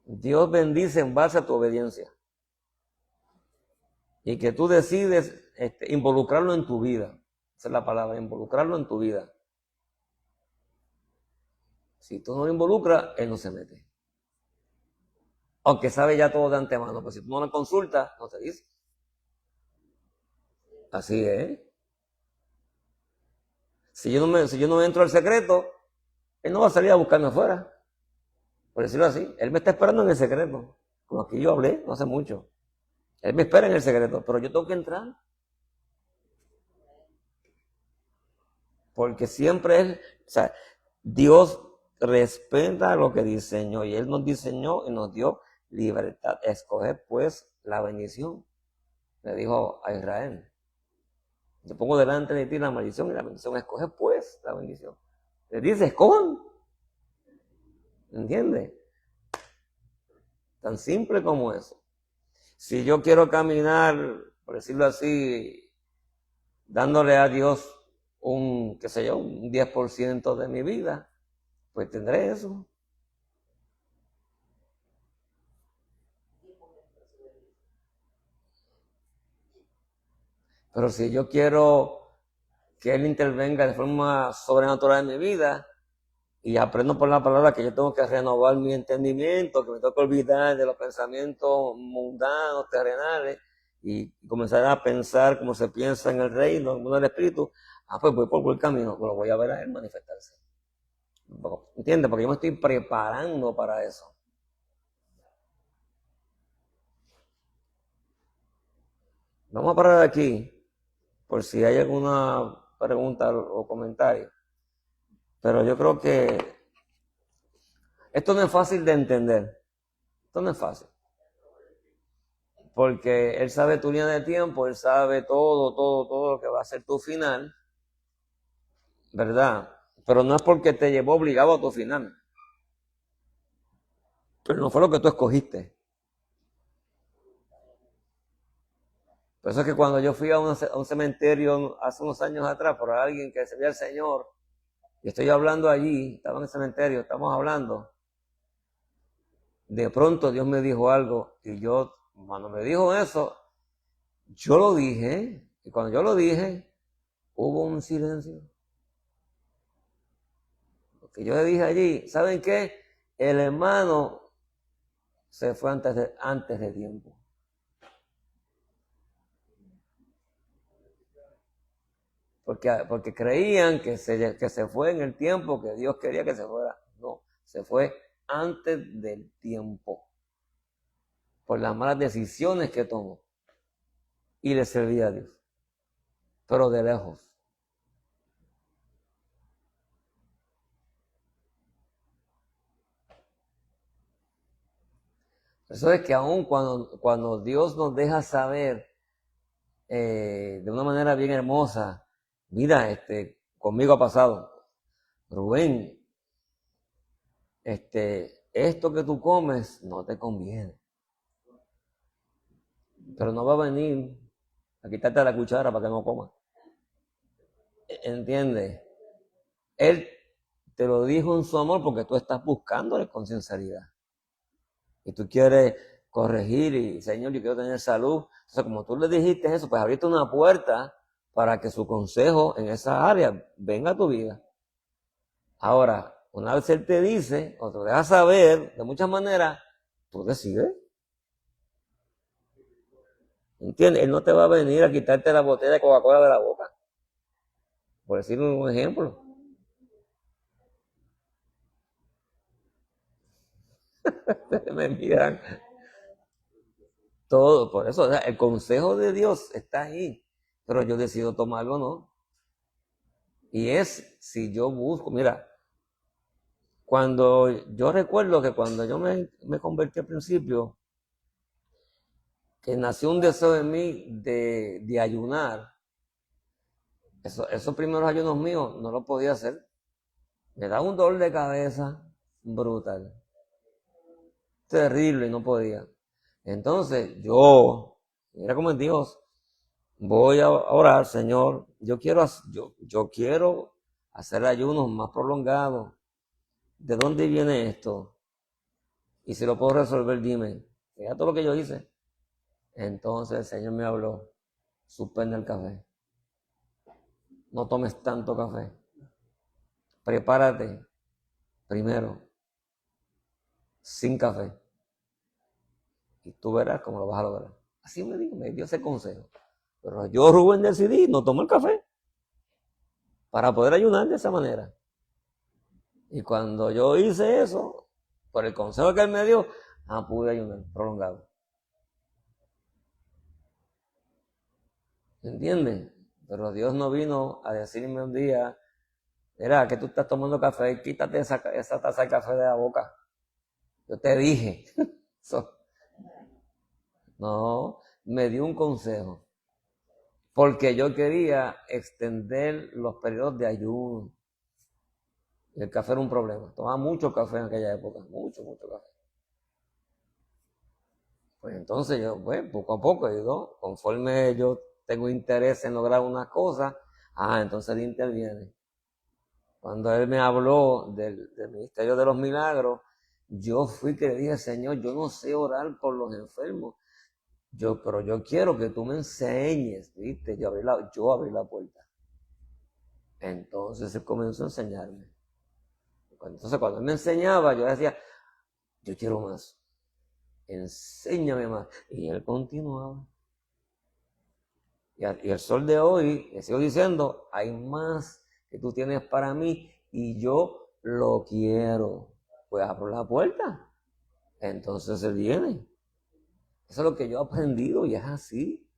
Dios bendice en base a tu obediencia. Y que tú decides involucrarlo en tu vida. Esa es la palabra, involucrarlo en tu vida. Si tú no lo involucras, Él no se mete. Aunque sabe ya todo de antemano, pero si tú no lo consultas, no te dice. Así es. Si yo no entro al secreto, Él no va a salir a buscarme afuera. Por decirlo así. Él me está esperando en el secreto. Como aquí yo hablé no hace mucho. Él me espera en el secreto, pero yo tengo que entrar. Porque siempre es, o sea, Dios respeta lo que diseñó y Él nos diseñó y nos dio libertad. Escoger pues la bendición. Le dijo a Israel. Yo pongo delante de ti la maldición y la bendición. Escoge pues la bendición. Le dice, escojan. ¿Entiendes? Tan simple como eso. Si yo quiero caminar, por decirlo así, dándole a Dios un 10% de mi vida, pues tendré eso. Pero si yo quiero que Él intervenga de forma sobrenatural en mi vida y aprendo por la palabra que yo tengo que renovar mi entendimiento, que me tengo que olvidar de los pensamientos mundanos, terrenales, y comenzar a pensar como se piensa en el reino, en el mundo del espíritu, pues voy por buen camino, pues lo voy a ver a Él manifestarse. ¿Entiendes? Porque yo me estoy preparando para eso. Vamos a parar aquí, por si hay alguna pregunta o comentario. Pero yo creo que esto no es fácil de entender. Esto no es fácil. Porque Él sabe tu línea de tiempo, Él sabe todo lo que va a ser tu final, ¿verdad? Pero no es porque te llevó obligado a tu final. Pero no fue lo que tú escogiste. Por eso es que cuando yo fui a un cementerio hace unos años atrás por alguien que servía al Señor, y estoy hablando allí, estaba en el cementerio, estamos hablando, de pronto Dios me dijo algo y yo cuando me dijo eso, yo lo dije, y cuando yo lo dije, hubo un silencio. Porque yo le dije allí, ¿saben qué? El hermano se fue antes de tiempo. Porque creían que se fue en el tiempo que Dios quería que se fuera. No, se fue antes del tiempo. Por las malas decisiones que tomó. Y le servía a Dios. Pero de lejos. Eso es que aún cuando Dios nos deja saber de una manera bien hermosa, mira, conmigo ha pasado, Rubén, esto que tú comes no te conviene, pero no va a venir a quitarte la cuchara para que no comas. ¿Entiendes? Él te lo dijo en su amor porque tú estás buscándole con sinceridad. Y tú quieres corregir y, Señor, yo quiero tener salud. Entonces, como tú le dijiste eso, pues abriste una puerta para que su consejo en esa área venga a tu vida. Ahora, una vez Él te dice, o te deja saber, de muchas maneras, tú decides. ¿Entiendes? Él no te va a venir a quitarte la botella de Coca-Cola de la boca. Por decir un ejemplo. Me miran. Todo, por eso, o sea, el consejo de Dios está ahí, pero yo decido tomarlo o no. Y es si yo busco, mira, yo recuerdo que cuando yo me convertí al principio, que nació un deseo en mí de ayunar, esos primeros ayunos míos no lo podía hacer. Me daba un dolor de cabeza brutal, terrible, y no podía. Entonces mira como es Dios, voy a orar, Señor, yo quiero hacer ayunos más prolongados. ¿De dónde viene esto? Y si lo puedo resolver, dime. Fíjate todo lo que yo hice. Entonces el Señor me habló, suspende el café. No tomes tanto café. Prepárate primero sin café. Y tú verás cómo lo vas a lograr. Así me dio ese consejo. Pero yo, Rubén, decidí no tomar café para poder ayunar de esa manera. Y cuando yo hice eso, por el consejo que él me dio, pude ayunar prolongado. ¿Entiendes? Pero Dios no vino a decirme un día, mira, que tú estás tomando café, quítate esa taza de café de la boca. Yo te dije. No, me dio un consejo. Porque yo quería extender los periodos de ayuno. Y el café era un problema. Tomaba mucho café en aquella época. Mucho café. Pues entonces poco a poco, conforme yo tengo interés en lograr una cosa, entonces él interviene. Cuando él me habló del ministerio de los milagros, yo fui que le dije, Señor, yo no sé orar por los enfermos. Pero yo quiero que tú me enseñes, ¿viste? Yo abrí la puerta. Entonces él comenzó a enseñarme. Entonces cuando él me enseñaba, yo decía, yo quiero más. Enséñame más. Y él continuaba. Y el sol de hoy, le sigo diciendo, hay más que tú tienes para mí y yo lo quiero. Pues abro la puerta. Entonces él viene. Eso es lo que yo he aprendido y es así.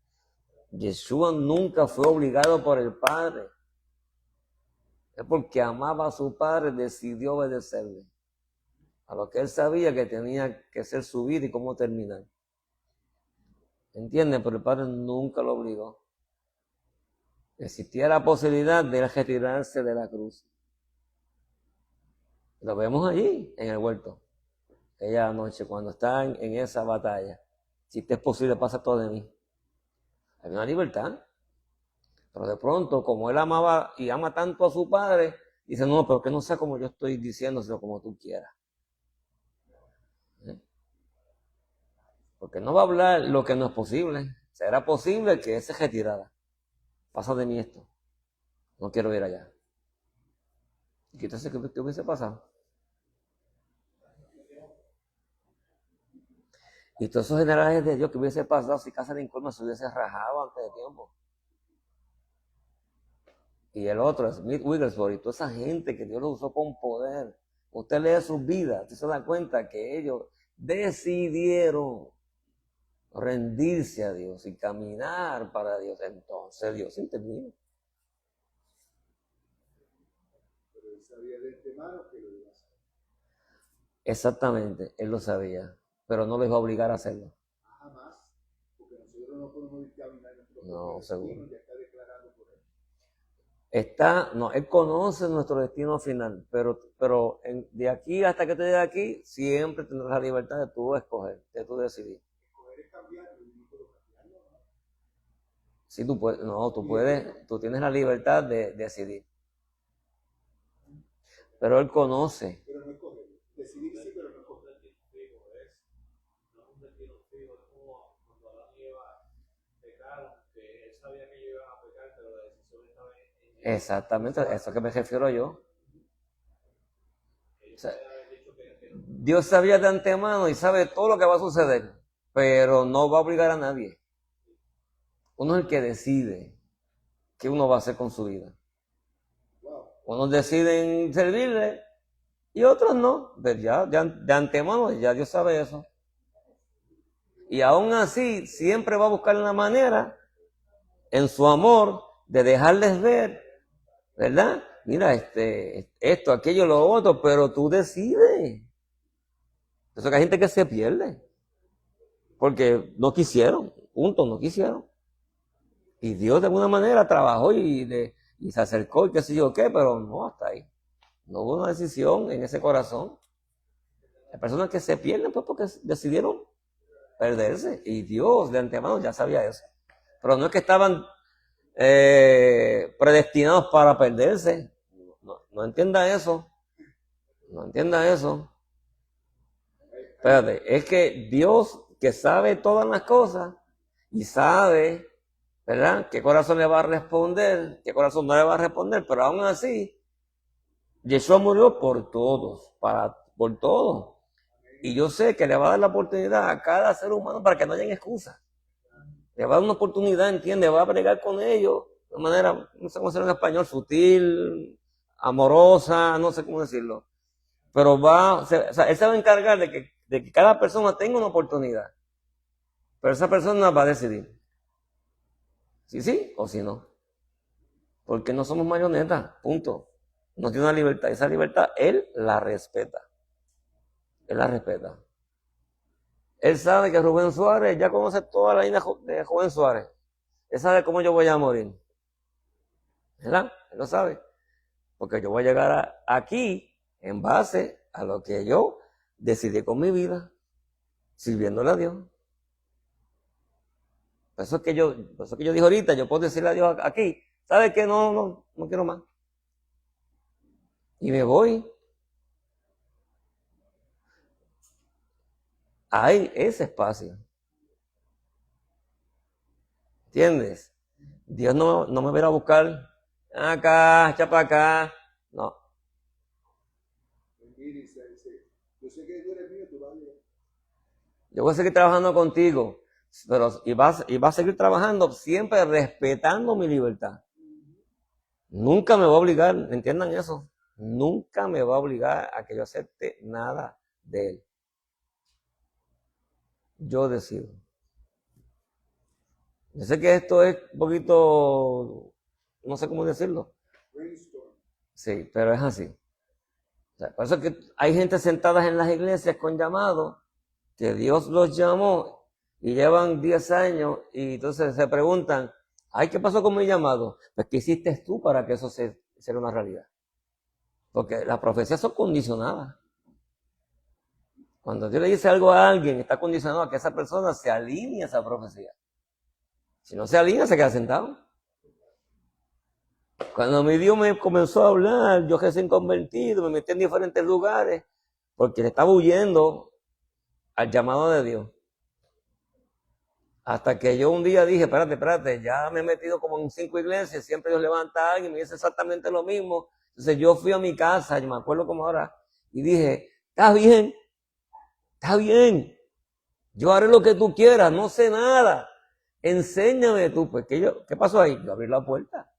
Yeshua nunca fue obligado por el Padre. Es porque amaba a su Padre, decidió obedecerle. A lo que él sabía que tenía que ser su vida y cómo terminar. ¿Entienden? Pero el Padre nunca lo obligó. Existía la posibilidad de él retirarse de la cruz. Lo vemos allí, en el huerto. Aquella noche, cuando están en esa batalla. Si te es posible, pasa todo de mí. Hay una libertad. Pero de pronto, como él amaba y ama tanto a su Padre, dice, no, pero que no sea como yo estoy diciendo, sino como tú quieras. Porque no va a hablar lo que no es posible. Será posible que él se retirara. Pasa de mí esto. No quiero ir allá. ¿Y entonces qué hubiese pasado? Y todos esos generales de Dios que hubiese pasado si Casa de Lincoln se hubiese rajado antes de tiempo. Y el otro, Smith Wigglesworth, y toda esa gente que Dios lo usó con poder. Usted lee sus vidas, usted se da cuenta que ellos decidieron rendirse a Dios y caminar para Dios. Entonces Dios intervino. Pero él sabía de antemano que lo iba a hacer. Exactamente, él lo sabía, pero no les iba a obligar a hacerlo. Jamás, porque nosotros no podemos caminar nuestro No, seguro. ya está declarado por él. Él conoce nuestro destino final, pero de aquí hasta que te llegue aquí, siempre tendrás la libertad de tú escoger, de tú decidir. Escoger es cambiarlo, y no puedo cambiarlo, ¿no? Sí, tú tienes la libertad de decidir. Pero él conoce. Pero no escoger. Decidir sí, pero no escoger. No es un destino fijo, es como cuando Adán y Eva pecaron, que él sabía que ellos iban a pecar, pero la decisión estaba en ellos. Exactamente, a eso que me refiero yo. Ellos O sea, habían dicho que no. Dios sabía de antemano y sabe todo lo que va a suceder, pero no va a obligar a nadie. Uno es el que decide qué uno va a hacer con su vida. Unos deciden servirle y otros no. Ya de antemano ya Dios sabe eso. Y aún así siempre va a buscar una manera en su amor de dejarles ver, ¿verdad? Mira, esto, aquello, lo otro, pero tú decides. Eso que hay gente que se pierde. Porque no quisieron, punto, no quisieron. Y Dios de alguna manera trabajó y se acercó y qué sé yo qué, pero no, hasta ahí. No hubo una decisión en ese corazón. Hay personas que se pierden pues porque decidieron perderse. Y Dios de antemano ya sabía eso. Pero no es que estaban predestinados para perderse. No entienda eso. No entienda eso. Espérate, es que Dios que sabe todas las cosas y sabe, ¿verdad?, qué corazón le va a responder, qué corazón no le va a responder, pero aún así, Yeshua murió por todos, por todos. Y yo sé que le va a dar la oportunidad a cada ser humano para que no hayan excusas. Le va a dar una oportunidad, ¿entiende? Va a bregar con ellos de manera, no sé cómo decirlo en español, sutil, amorosa, no sé cómo decirlo. Pero él se va a encargar de que cada persona tenga una oportunidad. Pero esa persona va a decidir si sí o si no. Porque no somos marionetas, punto. Nos tiene una libertad. Esa libertad él la respeta. Él la respeta. Él sabe que Rubén Suárez ya conoce toda la línea de Rubén Suárez. Él sabe cómo yo voy a morir. ¿Verdad? Él lo sabe. Porque yo voy a llegar aquí en base a lo que yo decidí con mi vida, sirviéndole a Dios. Por eso que yo dije ahorita, yo puedo decirle a Dios aquí, ¿sabe qué? No quiero más. Y me voy. Hay ese espacio. ¿Entiendes? Dios no me va a ir a buscar acá, echa para acá. No. Yo sé que tú eres mío, tú vas a llegar. Yo voy a seguir trabajando contigo, pero y vas a seguir trabajando siempre respetando mi libertad. Nunca me va a obligar, entiendan eso. Nunca me va a obligar a que yo acepte nada de él. Yo decido. Yo sé que esto es un poquito, no sé cómo decirlo. Sí, pero es así. O sea, por eso es que hay gente sentada en las iglesias con llamados, que Dios los llamó y llevan 10 años y entonces se preguntan, ay, ¿qué pasó con mi llamado? Pues, ¿qué hiciste tú para que eso sea una realidad? Porque las profecías son condicionadas. Cuando Dios le dice algo a alguien, está condicionado a que esa persona se alinee a esa profecía. Si no se alinea, se queda sentado. Cuando mi Dios me comenzó a hablar, yo recién convertido, me metí en diferentes lugares, porque le estaba huyendo al llamado de Dios. Hasta que yo un día dije, espérate, ya me he metido como en 5 iglesias, siempre Dios levanta a alguien y me dice exactamente lo mismo. Entonces yo fui a mi casa, yo me acuerdo como ahora, y dije, está bien, yo haré lo que tú quieras, no sé nada, enséñame tú. Pues, ¿qué pasó ahí? Yo abrí la puerta.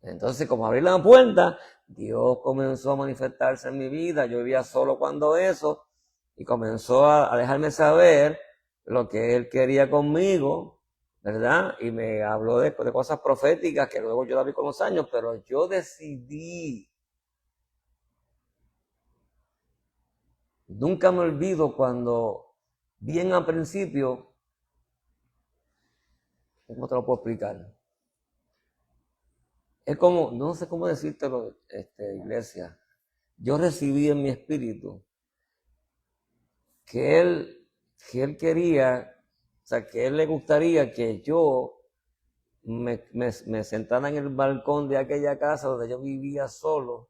Entonces, como abrí la puerta, Dios comenzó a manifestarse en mi vida. Yo vivía solo cuando eso, y comenzó a dejarme saber lo que Él quería conmigo, ¿verdad? Y me habló de cosas proféticas que luego yo la vi con los años, pero yo decidí. Nunca me olvido cuando, bien al principio, ¿cómo te lo puedo explicar? Es como, no sé cómo decírtelo, iglesia. Yo recibí en mi espíritu que él quería, o sea, que él le gustaría que yo me sentara en el balcón de aquella casa donde yo vivía solo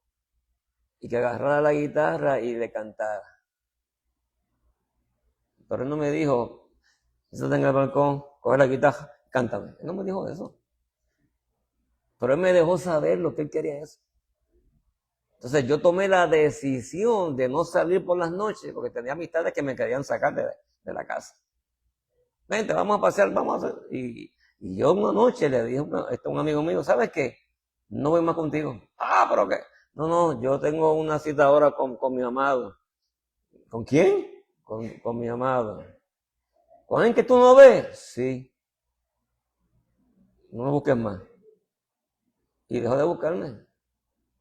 y que agarrara la guitarra y le cantara. Pero él no me dijo, siéntate en el balcón, coge la guitarra, cántame. Él no me dijo eso. Pero él me dejó saber lo que él quería eso. Entonces yo tomé la decisión de no salir por las noches porque tenía amistades que me querían sacar de la casa. Vente, vamos a pasear, vamos a hacer. Y yo una noche le dije a un amigo mío, ¿sabes qué? No voy más contigo. ¿Pero qué? No, yo tengo una cita ahora con mi amado. ¿Con quién? Con mi amado. ¿Con el que tú no ves? Sí. No me busques más. Y dejó de buscarme.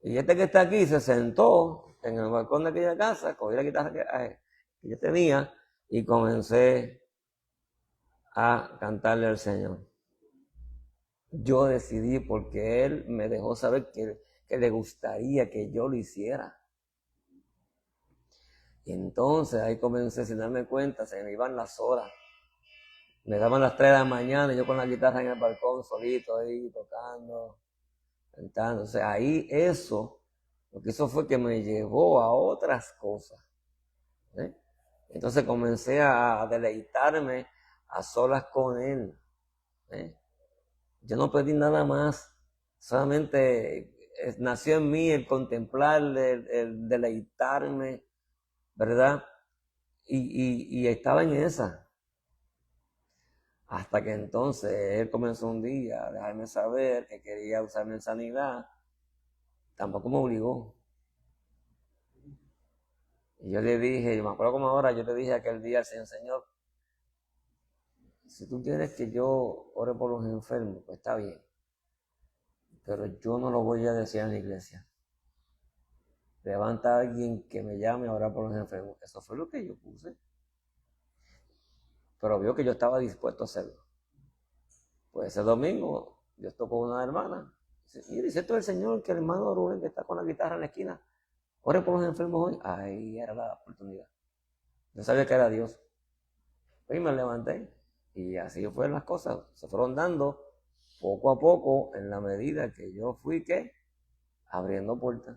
Y este que está aquí se sentó en el balcón de aquella casa, cogí la guitarra que yo tenía y comencé a cantarle al Señor. Yo decidí porque Él me dejó saber que le gustaría que yo lo hiciera. Y entonces ahí comencé, sin darme cuenta, se me iban las horas. Me daban las 3 de la mañana y yo con la guitarra en el balcón solito ahí tocando, cantando. O sea, ahí lo que hizo fue que me llevó a otras cosas. ¿Eh? Entonces comencé a deleitarme a solas con Él. ¿Eh? Yo no pedí nada más, solamente nació en mí el contemplar, el deleitarme, ¿verdad? Y estaba en esa. Hasta que entonces Él comenzó un día a dejarme saber que quería usarme en sanidad. Tampoco me obligó. Y yo le dije, yo me acuerdo como ahora, yo le dije aquel día al Señor, si tú quieres que yo ore por los enfermos, pues está bien. Pero yo no lo voy a decir en la iglesia. Levanta a alguien que me llame a orar por los enfermos. Eso fue lo que yo puse. Pero vio que yo estaba dispuesto a hacerlo. Pues ese domingo, yo estoy con una hermana. Y dice esto el Señor, que el hermano Rubén que está con la guitarra en la esquina, ore por los enfermos hoy. Ahí era la oportunidad. Yo sabía que era Dios. Y me levanté. Y así fueron las cosas. Se fueron dando poco a poco en la medida que yo fui, ¿qué? Abriendo puertas.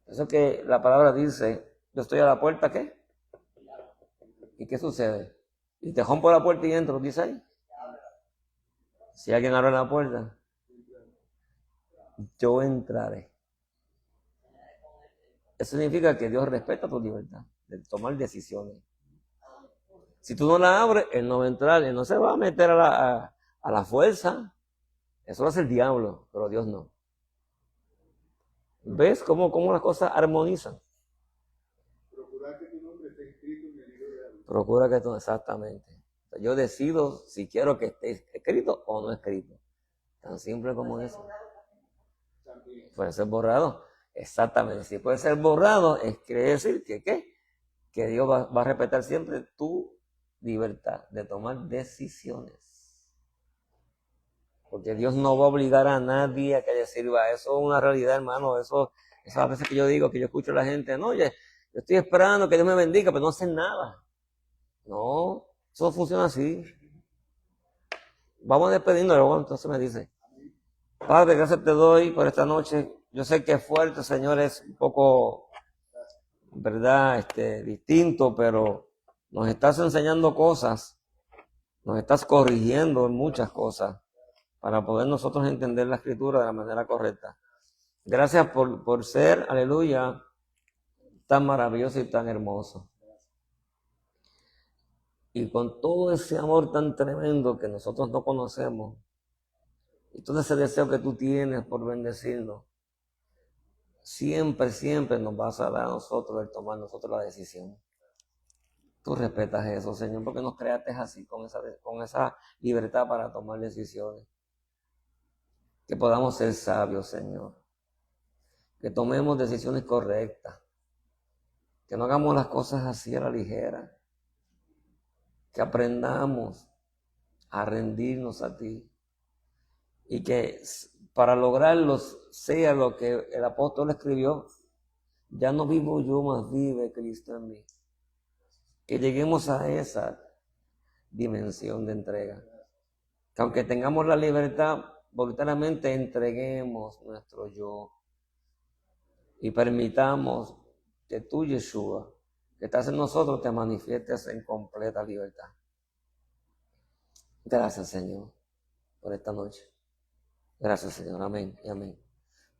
Eso que la palabra dice, yo estoy a la puerta, ¿qué? ¿Y qué sucede? Y te rompo la puerta y entro, dice ahí. Si alguien abre la puerta, yo entraré. Eso significa que Dios respeta tu libertad de tomar decisiones. Si tú no la abres, Él no va a entrar, Él no se va a meter a la fuerza. Eso lo hace el diablo, pero Dios no. ¿Ves cómo las cosas armonizan? Procurar que tu nombre esté escrito en el libro de la vida. Procura que tú, exactamente. Yo decido si quiero que esté escrito o no escrito. Tan simple como eso. Puede ser borrado. Exactamente. Si puede ser borrado, quiere decir que ¿qué? Que Dios va a respetar siempre tu libertad de tomar decisiones. Porque Dios no va a obligar a nadie a que le sirva. Eso es una realidad, hermano. Eso a veces que yo digo, que yo escucho a la gente, no, oye, yo estoy esperando que Dios me bendiga, pero no hacen nada. No, eso no funciona así. Vamos a despedirnos, luego entonces me dice, Padre, gracias te doy por esta noche. Yo sé que es fuerte, Señor, es un poco, ¿verdad? Distinto, pero Nos estás enseñando cosas, nos estás corrigiendo en muchas cosas para poder nosotros entender la Escritura de la manera correcta. Gracias por ser, aleluya, tan maravilloso y tan hermoso. Y con todo ese amor tan tremendo que nosotros no conocemos, y todo ese deseo que tú tienes por bendecirnos, siempre, siempre nos vas a dar a nosotros el tomar nosotros la decisión. Tú respetas eso, Señor, porque nos creaste así, con esa libertad para tomar decisiones. Que podamos ser sabios, Señor. Que tomemos decisiones correctas. Que no hagamos las cosas así a la ligera. Que aprendamos a rendirnos a ti. Y que para lograrlo sea lo que el apóstol escribió. Ya no vivo yo, mas vive Cristo en mí. Que lleguemos a esa dimensión de entrega. Que aunque tengamos la libertad, voluntariamente entreguemos nuestro yo y permitamos que tú, Yeshua, que estás en nosotros, te manifiestes en completa libertad. Gracias, Señor, por esta noche. Gracias, Señor. Amén y amén.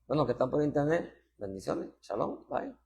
Bueno, que están por internet, bendiciones. Shalom. Bye.